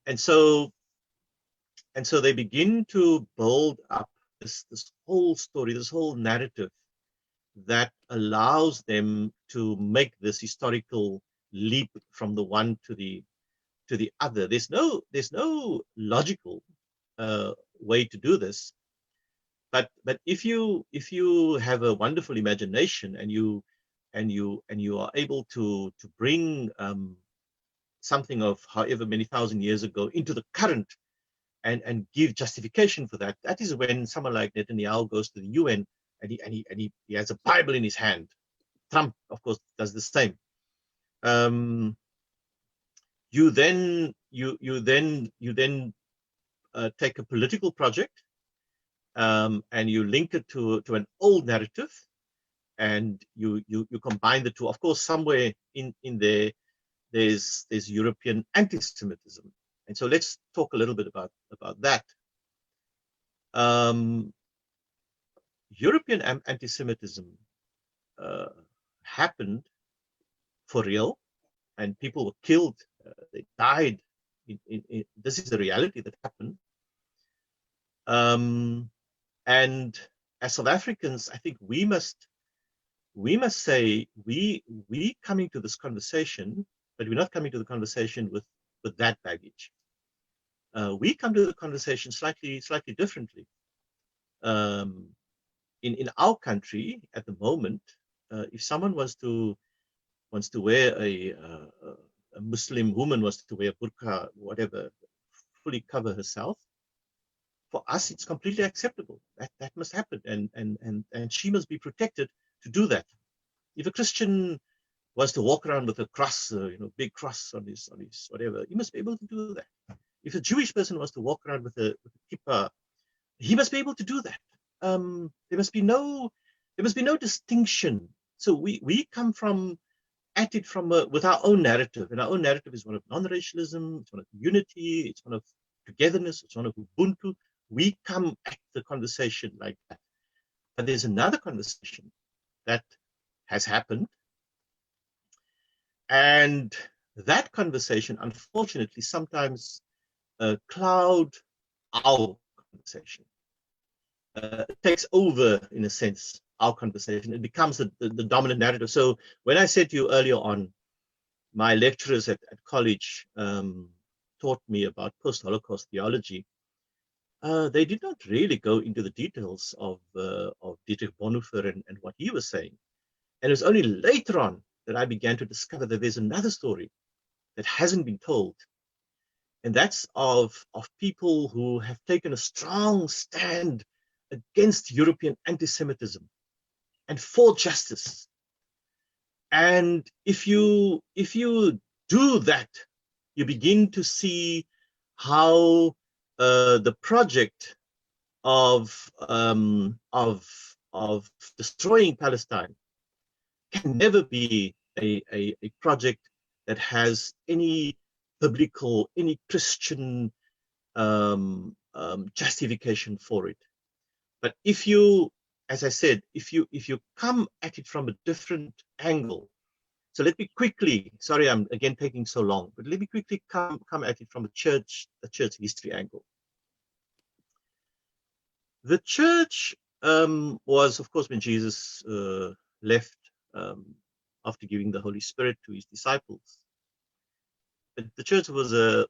And so they begin to build up this whole story, this whole narrative that allows them to make this historical leap from the one to the other. There's no logical way to do this, but if you have a wonderful imagination and you are able to bring something of however many thousand years ago into the current and give justification for that, that is when someone like Netanyahu goes to the UN and he has a Bible in his hand. Trump, of course, does the same. You then take a political project and you link it to an old narrative, and you combine the two. Of course, somewhere in there there's European anti-Semitism, and so let's talk a little bit about that. European anti-Semitism happened for real, and people were killed. They died. This is the reality that happened. And as South Africans, I think we must say we coming to this conversation, but we're not coming to the conversation with that baggage. We come to the conversation slightly differently. In our country at the moment, if someone wants to wear a Muslim woman wants to wear burqa, whatever, fully cover herself, for us it's completely acceptable. That must happen, and she must be protected to do that. If a Christian wants to walk around with a cross, big cross on his whatever, he must be able to do that. If a Jewish person wants to walk around with a kippah, he must be able to do that. There must be no distinction. So we come at it with our own narrative, and our own narrative is one of non-racialism, it's one of unity, it's one of togetherness, it's one of Ubuntu. We come at the conversation like that. But there's another conversation that has happened, and that conversation, unfortunately, sometimes cloud our conversation. It takes over, in a sense, our conversation. It becomes the dominant narrative. So when I said to you earlier on, my lecturers at college taught me about post-Holocaust theology, they did not really go into the details of Dietrich Bonhoeffer and what he was saying. And it was only later on that I began to discover that there's another story that hasn't been told. And that's of people who have taken a strong stand against European anti-Semitism and for justice. And if you do that, you begin to see how the project of destroying Palestine can never be a project that has any biblical, any Christian justification for it. But if you, as I said, if you come at it from a different angle, so let me quickly, sorry, I'm again taking so long, but let me quickly come at it from a church history angle. The church was, of course, when Jesus left after giving the Holy Spirit to his disciples. But the church was a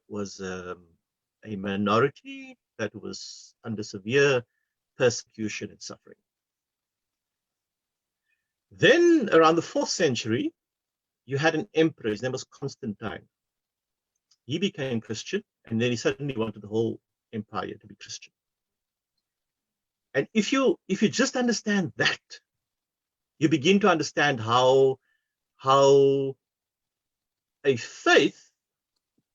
minority that was under severe persecution and suffering. Then around the 4th century, you had an emperor. His name was Constantine. He became Christian, and then he suddenly wanted the whole empire to be Christian. And if you just understand that, you begin to understand how a faith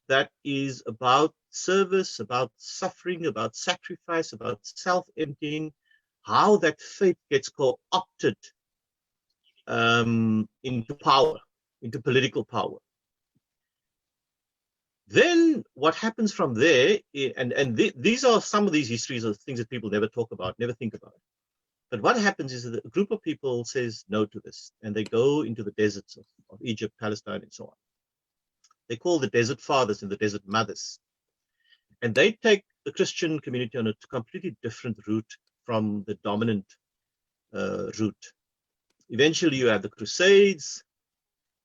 that is about service, about suffering, about sacrifice, about self-emptying, how that faith gets co-opted into power, into political power. Then what happens from there, these are some of these histories of things that people never talk about, never think about. But what happens is that a group of people says no to this, and they go into the deserts of Egypt, Palestine, and so on. They call the desert fathers and the desert mothers. And they take the Christian community on a completely different route from the dominant route. Eventually you have the Crusades,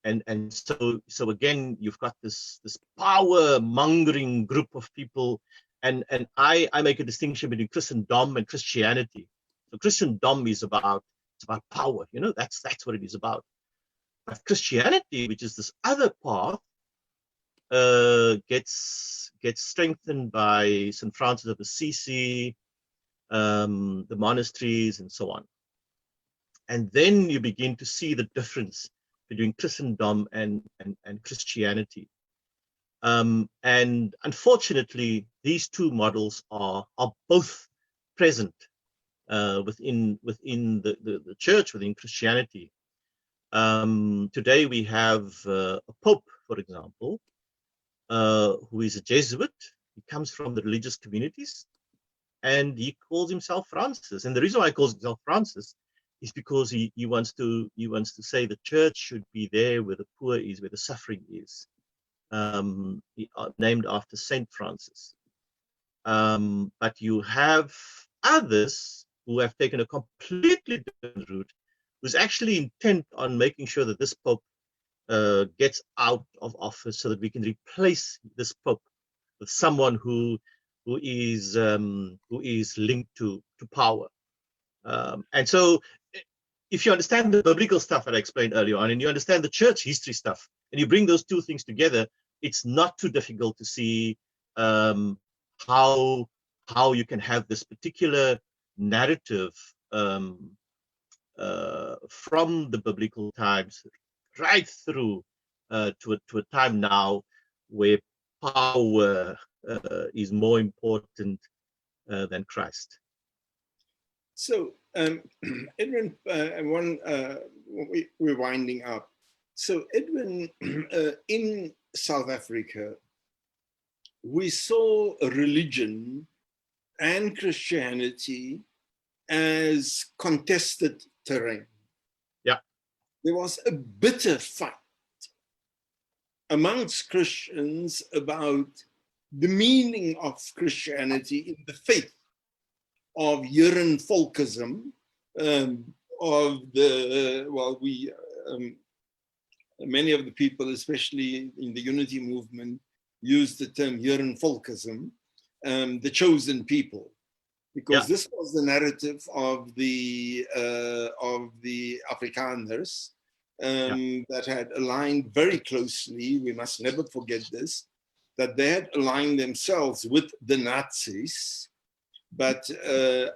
and so again you've got this power mongering group of people, and I make a distinction between Christendom and Christianity. So Christendom is about power, that's what it is about. But Christianity, which is this other path, gets strengthened by St. Francis of Assisi, the monasteries, and so on. And then you begin to see the difference between Christendom and Christianity. And unfortunately, these two models are both present within the church, within Christianity. Today we have a Pope, for example, who is a Jesuit. He comes from the religious communities, and he calls himself Francis. And the reason why he calls himself Francis is because he wants to say the church should be there where the poor is, where the suffering is. Named after Saint Francis. But you have others who have taken a completely different route, who's actually intent on making sure that this Pope gets out of office, so that we can replace this Pope with someone who is linked to power. And so if you understand the biblical stuff that I explained earlier on, and you understand the church history stuff, and you bring those two things together, it's not too difficult to see how you can have this particular narrative from the biblical times right through to a time now where power is more important than Christ. So, Edwin, we're winding up. So, Edwin, in South Africa, we saw religion and Christianity as contested terrain. Yeah. There was a bitter fight amongst Christians about the meaning of Christianity in the faith of Heeren Volkism, many of the people, especially in the unity movement, use the term Heeren Volkism, the chosen people, because this was the narrative of the Afrikaners that had aligned very closely. We must never forget this, that they had aligned themselves with the Nazis. But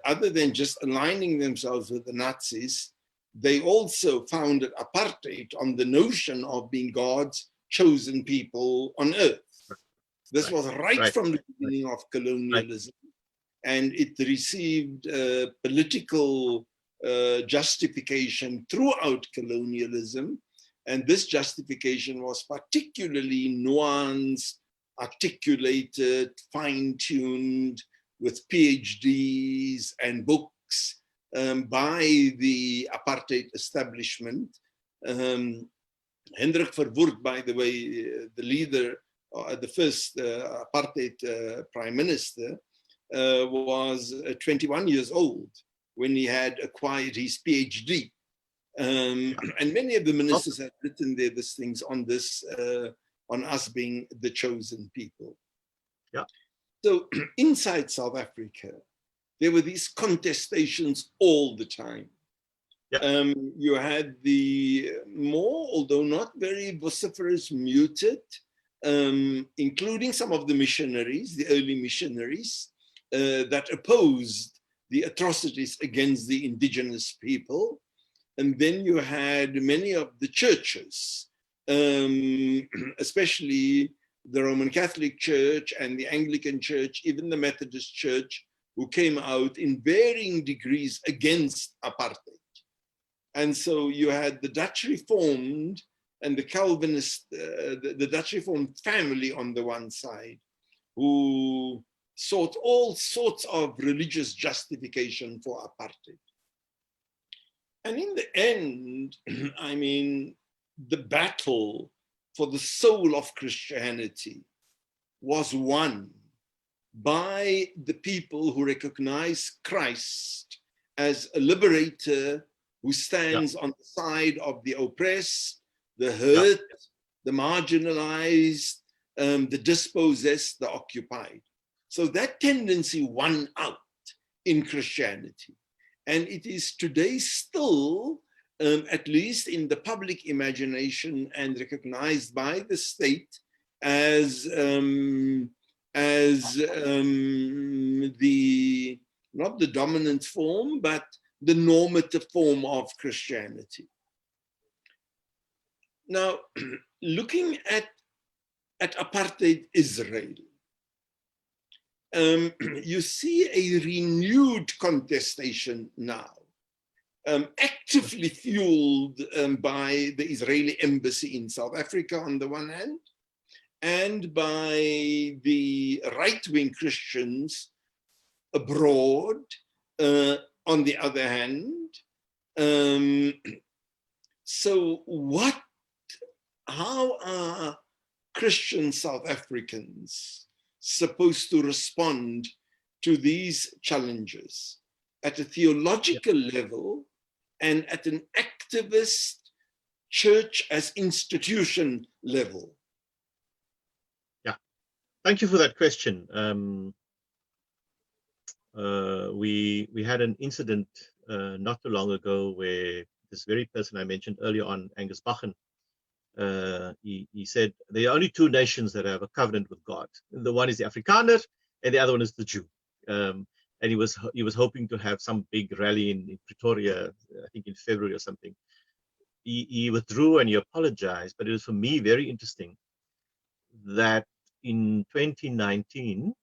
other than just aligning themselves with the Nazis, they also founded apartheid on the notion of being God's chosen people on earth. This was right from the beginning of colonialism, and it received political justification throughout colonialism. And this justification was particularly nuanced, articulated, fine-tuned, with PhDs and books by the apartheid establishment. Hendrik Verwoerd, by the way, the leader, the first apartheid prime minister, was 21 years old when he had acquired his PhD. And many of the ministers have written these things on this, on us being the chosen people. Yeah. So inside South Africa, there were these contestations all the time. Yeah. You had the more, although not very vociferous, muted, including some of the missionaries, the early missionaries, that opposed the atrocities against the indigenous people. And then you had many of the churches, especially the Roman Catholic Church and the Anglican Church, even the Methodist Church, who came out in varying degrees against apartheid. And so you had the Dutch Reformed and the Calvinist, the Dutch Reformed family on the one side, who sought all sorts of religious justification for apartheid. And in the end, I mean, the battle for the soul of Christianity was won by the people who recognize Christ as a liberator who stands on the side of the oppressed, the hurt, the marginalized, the dispossessed, the occupied. So that tendency won out in Christianity. And it is today still, at least in the public imagination and recognized by the state as the, not the dominant form, but the normative form of Christianity. Now, looking at apartheid Israel, you see a renewed contestation now, actively fueled by the Israeli embassy in South Africa on the one hand, and by the right-wing Christians abroad on the other hand. So how are Christian South Africans supposed to respond to these challenges at a theological level and at an activist church as institution level? Yeah, thank you for that question. We had an incident not too long ago where this very person I mentioned earlier on, Angus Bachen, he said there are only two nations that have a covenant with God. The one is the Afrikaner, and the other one is the Jew. And he was hoping to have some big rally in Pretoria, I think in February or something. He withdrew and he apologized, but it was for me very interesting that in 2019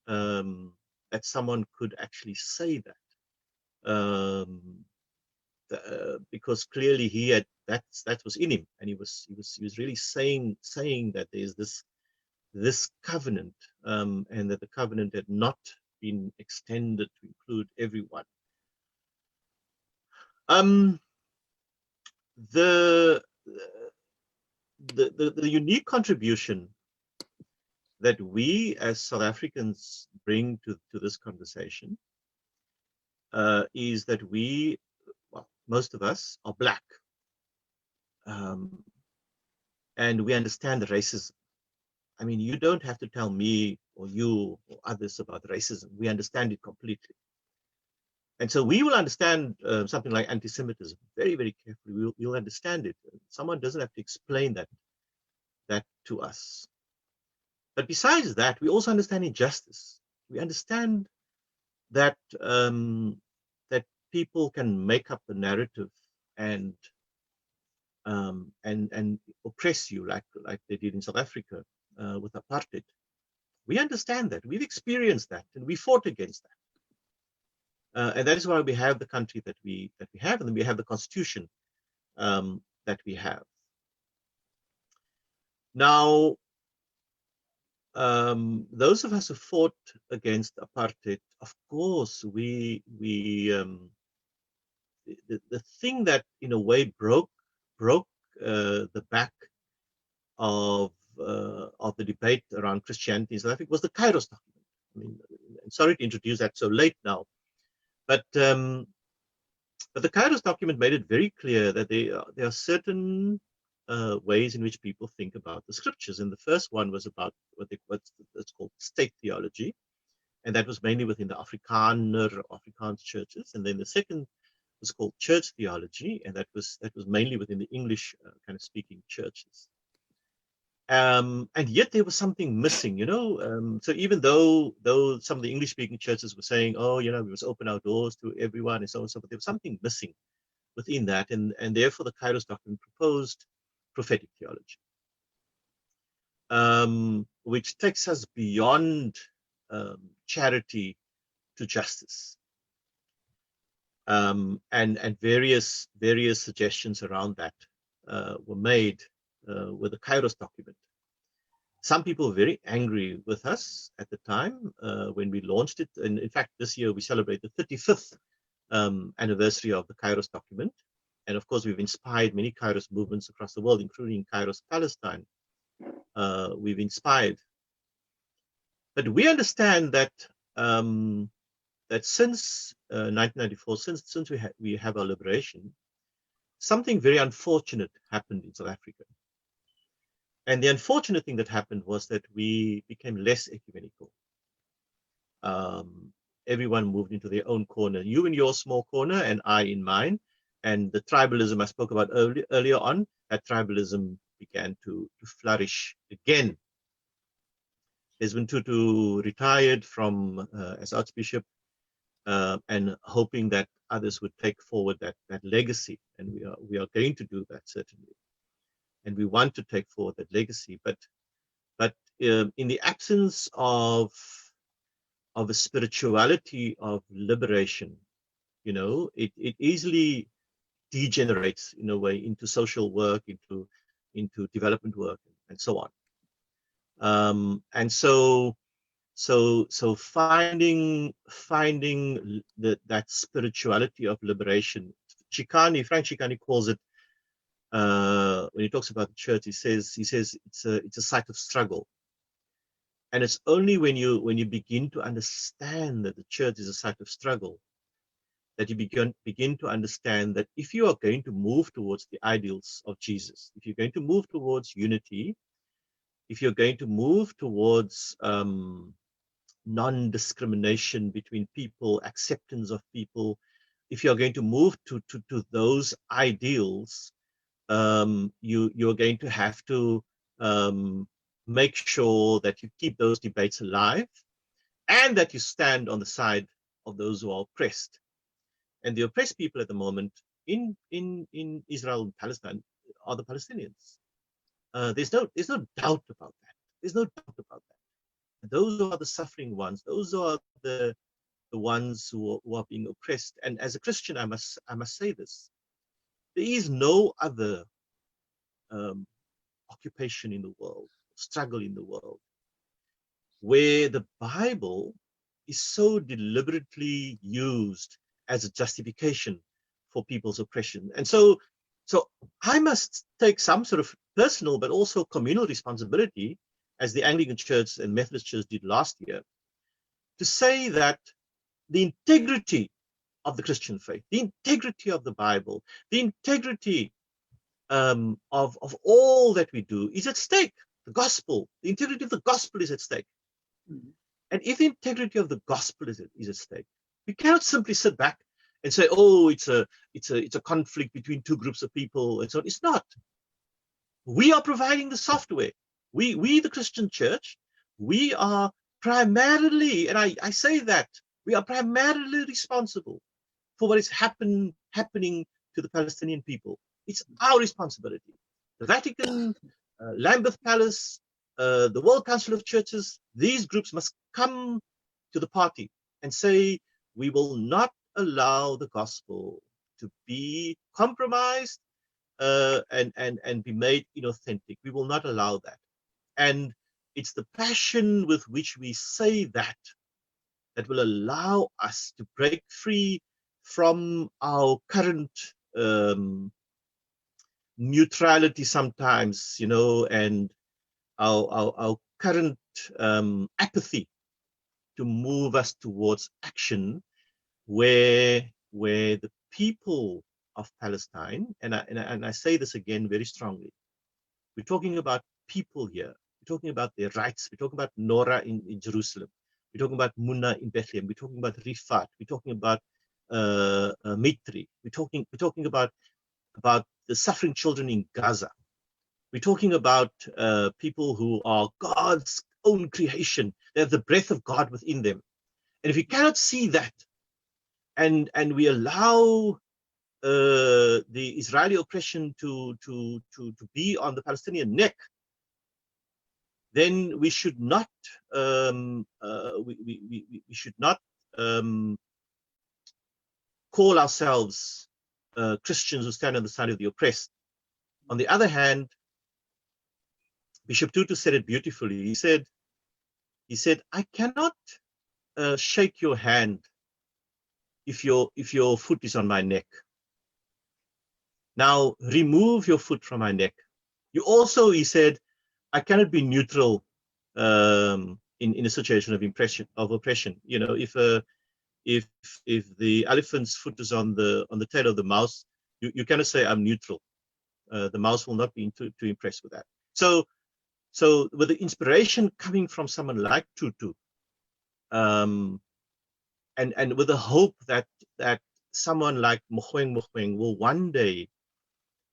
that someone could actually say that. Because clearly he had that was in him, and he was really saying that there's this covenant, and that the covenant had not been extended to include everyone. The unique contribution that we as South Africans bring to this conversation is that we, well, most of us are Black, and we understand racism. I mean, you don't have to tell me or you or others about racism. We understand it completely. And so we will understand something like anti-Semitism very, very carefully. We'll understand it. Someone doesn't have to explain that to us. But besides that, we also understand injustice. We understand that that people can make up the narrative and oppress you like they did in South Africa with apartheid. We understand that. We've experienced that, and we fought against that. And that is why we have the country that we have, and then we have the constitution that we have. Now, those of us who fought against apartheid, of course, the thing that in a way broke the back of the debate around Christianity in South Africa was the Kairos document. I mean, I'm sorry to introduce that so late now, but the Kairos document made it very clear that there are certain ways in which people think about the scriptures, and the first one was about what's called state theology, and that was mainly within the Afrikaans churches, and then the second was called church theology, and that was mainly within the English kind of speaking churches. And yet there was something missing, so even though some of the English speaking churches were saying, oh, we must open our doors to everyone and so on and so forth, there was something missing within that, and therefore the Kairos document proposed prophetic theology. which takes us beyond charity to justice, and various suggestions around that were made with the Kairos document. Some people were very angry with us at the time when we launched it, and in fact this year we celebrate the 35th anniversary of the Kairos document, and of course we've inspired many Kairos movements across the world, including Kairos Palestine. We've inspired, but we understand that that since 1994, since we have our liberation, something very unfortunate happened in South Africa. And the unfortunate thing that happened was that we became less ecumenical. Everyone moved into their own corner, you in your small corner and I in mine. And the tribalism I spoke about earlier on, that tribalism began to flourish again. Desmond Tutu retired from as Archbishop, and hoping that others would take forward that legacy. And we are going to do that, certainly. And we want to take forward that legacy, but in the absence of a spirituality of liberation, it easily degenerates in a way into social work, into development work, and so on. And so finding that spirituality of liberation, Frank Chikane calls it. When he talks about the church, he says it's a site of struggle, and it's only when you begin to understand that the church is a site of struggle that you begin to understand that if you are going to move towards the ideals of Jesus, if you're going to move towards unity, if you're going to move towards non-discrimination between people, acceptance of people, if you're going to move to those ideals, you're going to have to make sure that you keep those debates alive and that you stand on the side of those who are oppressed. And the oppressed people at the moment in Israel and Palestine are the Palestinians. There's no doubt about that. There's no doubt about that. Those are the suffering ones. Those are the ones who are being oppressed. And as a Christian, I must say this: there is no other occupation in the world, struggle in the world, where the Bible is so deliberately used as a justification for people's oppression. And so I must take some sort of personal but also communal responsibility, as the Anglican Church and Methodist Church did last year, to say that the integrity of the Christian faith, the integrity of the Bible, the integrity of all that we do is at stake. The gospel, the integrity of the gospel is at stake. Mm-hmm. And if the integrity of the gospel is at stake, we cannot simply sit back and say, "Oh, it's a conflict between two groups of people," and so on. It's not. We are providing the software. We the Christian Church, we are primarily, and I say that, we are primarily responsible for what is happening to the Palestinian people. It's our responsibility. The Vatican, Lambeth Palace, the World Council of Churches, these groups must come to the party and say, we will not allow the gospel to be compromised and be made inauthentic. We will not allow that. And it's the passion with which we say that will allow us to break free from our current neutrality sometimes, and our current apathy, to move us towards action where the people of Palestine, and I say this again very strongly, we're talking about people here. We're talking about their rights. We're talking about Nora in Jerusalem. We're talking about Munna in Bethlehem. We're talking about Rifat. We're talking about Mitri. We're talking about the suffering children in Gaza. We're talking about people who are God's own creation. They have the breath of God within them. And if we cannot see that, and we allow the Israeli oppression to be on the Palestinian neck, then we should not we should not call ourselves Christians who stand on the side of the oppressed. On the other hand, Bishop Tutu said it beautifully. He said, I cannot shake your hand if your foot is on my neck. Now remove your foot from my neck. You also, he said, I cannot be neutral in a situation of oppression. You know, if the elephant's foot is on the tail of the mouse, you cannot say I'm neutral. The mouse will not be too impressed with that. So with the inspiration coming from someone like Tutu, and with the hope that someone like Mogoeng will one day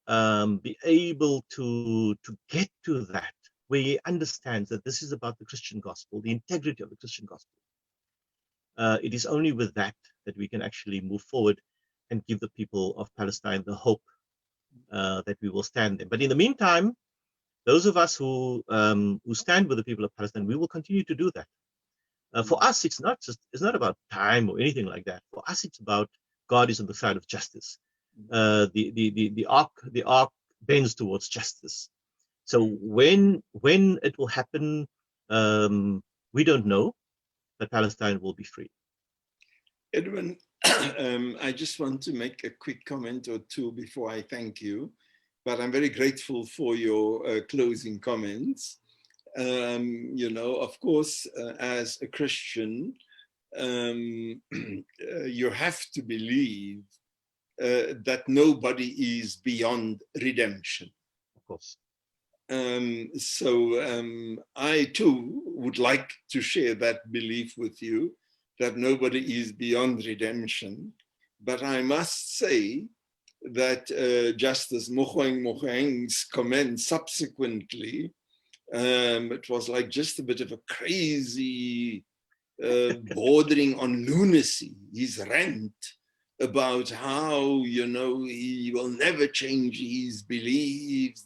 be able to get to that, where he understands that this is about the Christian gospel, the integrity of the Christian gospel. It is only with that we can actually move forward and give the people of Palestine the hope that we will stand there. But in the meantime, those of us who stand with the people of Palestine, we will continue to do that. For us, it's not about time or anything like that. For us, it's about God is on the side of justice. The arc bends towards justice. So when it will happen, we don't know, but Palestine will be free. Edwin, I just want to make a quick comment or two before I thank you, but I'm very grateful for your closing comments. You know, of course, as a Christian, you have to believe that nobody is beyond redemption. Of course. So I too would like to share that belief with you, that nobody is beyond redemption. But I must say that just as Mogoeng's comment subsequently, it was like just a bit of a crazy, bordering on lunacy, his rant about how, you know, he will never change his beliefs,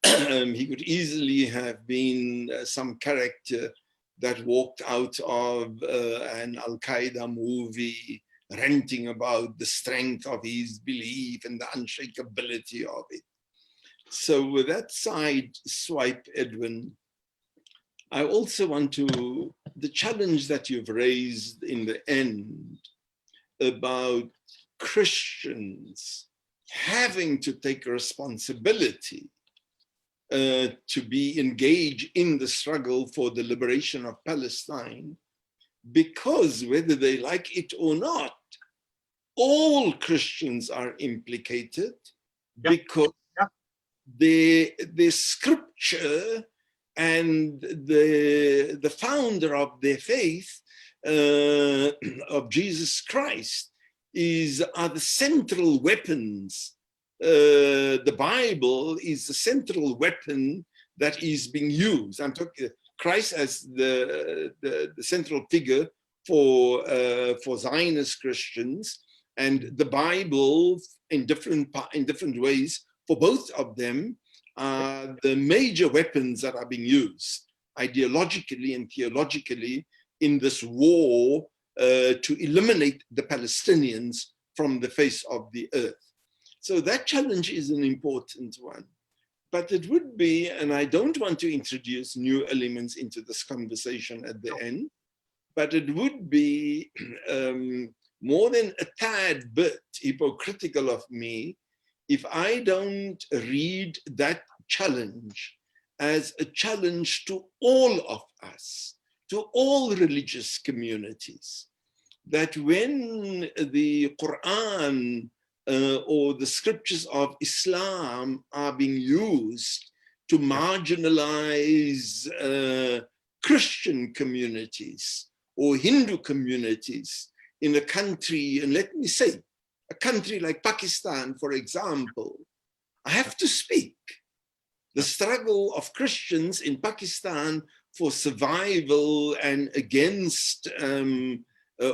he could easily have been some character that walked out of an Al-Qaeda movie, ranting about the strength of his belief and the unshakability of it. So with that side swipe, Edwin, I also want to, the challenge that you've raised in the end about Christians having to take responsibility to be engaged in the struggle for the liberation of Palestine, because whether they like it or not, all Christians are implicated, because the scripture and the founder of their faith, of Jesus Christ, are the central weapons. The Bible is the central weapon that is being used. I'm talking Christ as the central figure for Zionist Christians, and the Bible in different ways for both of them are the major weapons that are being used ideologically and theologically in this war to eliminate the Palestinians from the face of the earth. So that challenge is an important one. But it would be, and I don't want to introduce new elements into this conversation at the end, but it would be more than a tad bit hypocritical of me if I don't read that challenge as a challenge to all of us, to all religious communities, that when the Quran or the scriptures of Islam are being used to marginalize Christian communities or Hindu communities in a country, and let me say, a country like Pakistan, for example, I have to speak. The struggle of Christians in Pakistan for survival and against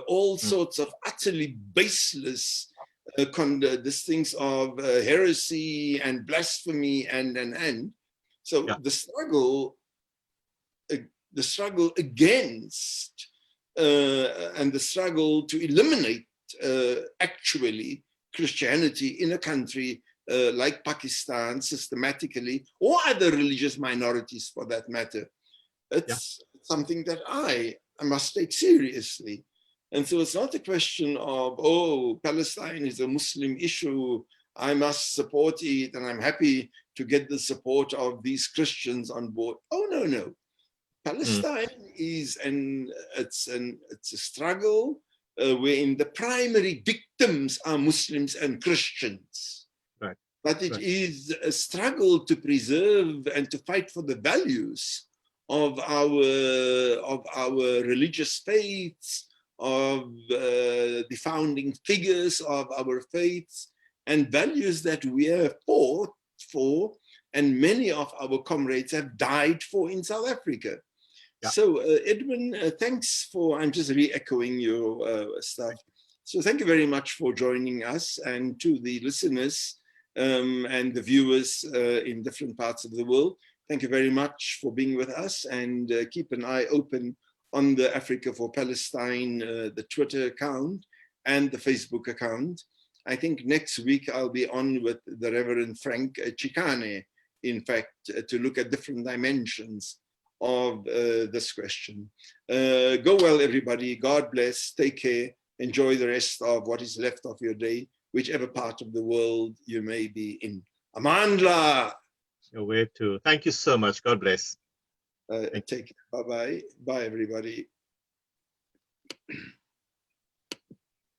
all sorts of utterly baseless these things of heresy and blasphemy and So Yeah. the struggle against and the struggle to eliminate actually Christianity in a country like Pakistan systematically, or other religious minorities for that matter, it's something that I must take seriously. And so it's not a question of, oh, Palestine is a Muslim issue, I must support it, and I'm happy to get the support of these Christians on board. Oh, no, no. Palestine is it's a struggle wherein the primary victims are Muslims and Christians. Right. But it is a struggle to preserve and to fight for the values of our religious faiths, of the founding figures of our faiths, and values that we have fought for, and many of our comrades have died for in South Africa. Yeah. So Edwin, thanks for, I'm just re-echoing your stuff. So thank you very much for joining us, and to the listeners and the viewers in different parts of the world, thank you very much for being with us, and keep an eye open on the Africa for Palestine, the Twitter account and the Facebook account. I think next week I'll be on with the Reverend Frank Chikane, in fact, to look at different dimensions of this question. Go well, everybody. God bless. Take care. Enjoy the rest of what is left of your day, whichever part of the world you may be in. Amandla. Your way too. Thank you so much. God bless. Take care. Bye-bye. Bye, everybody.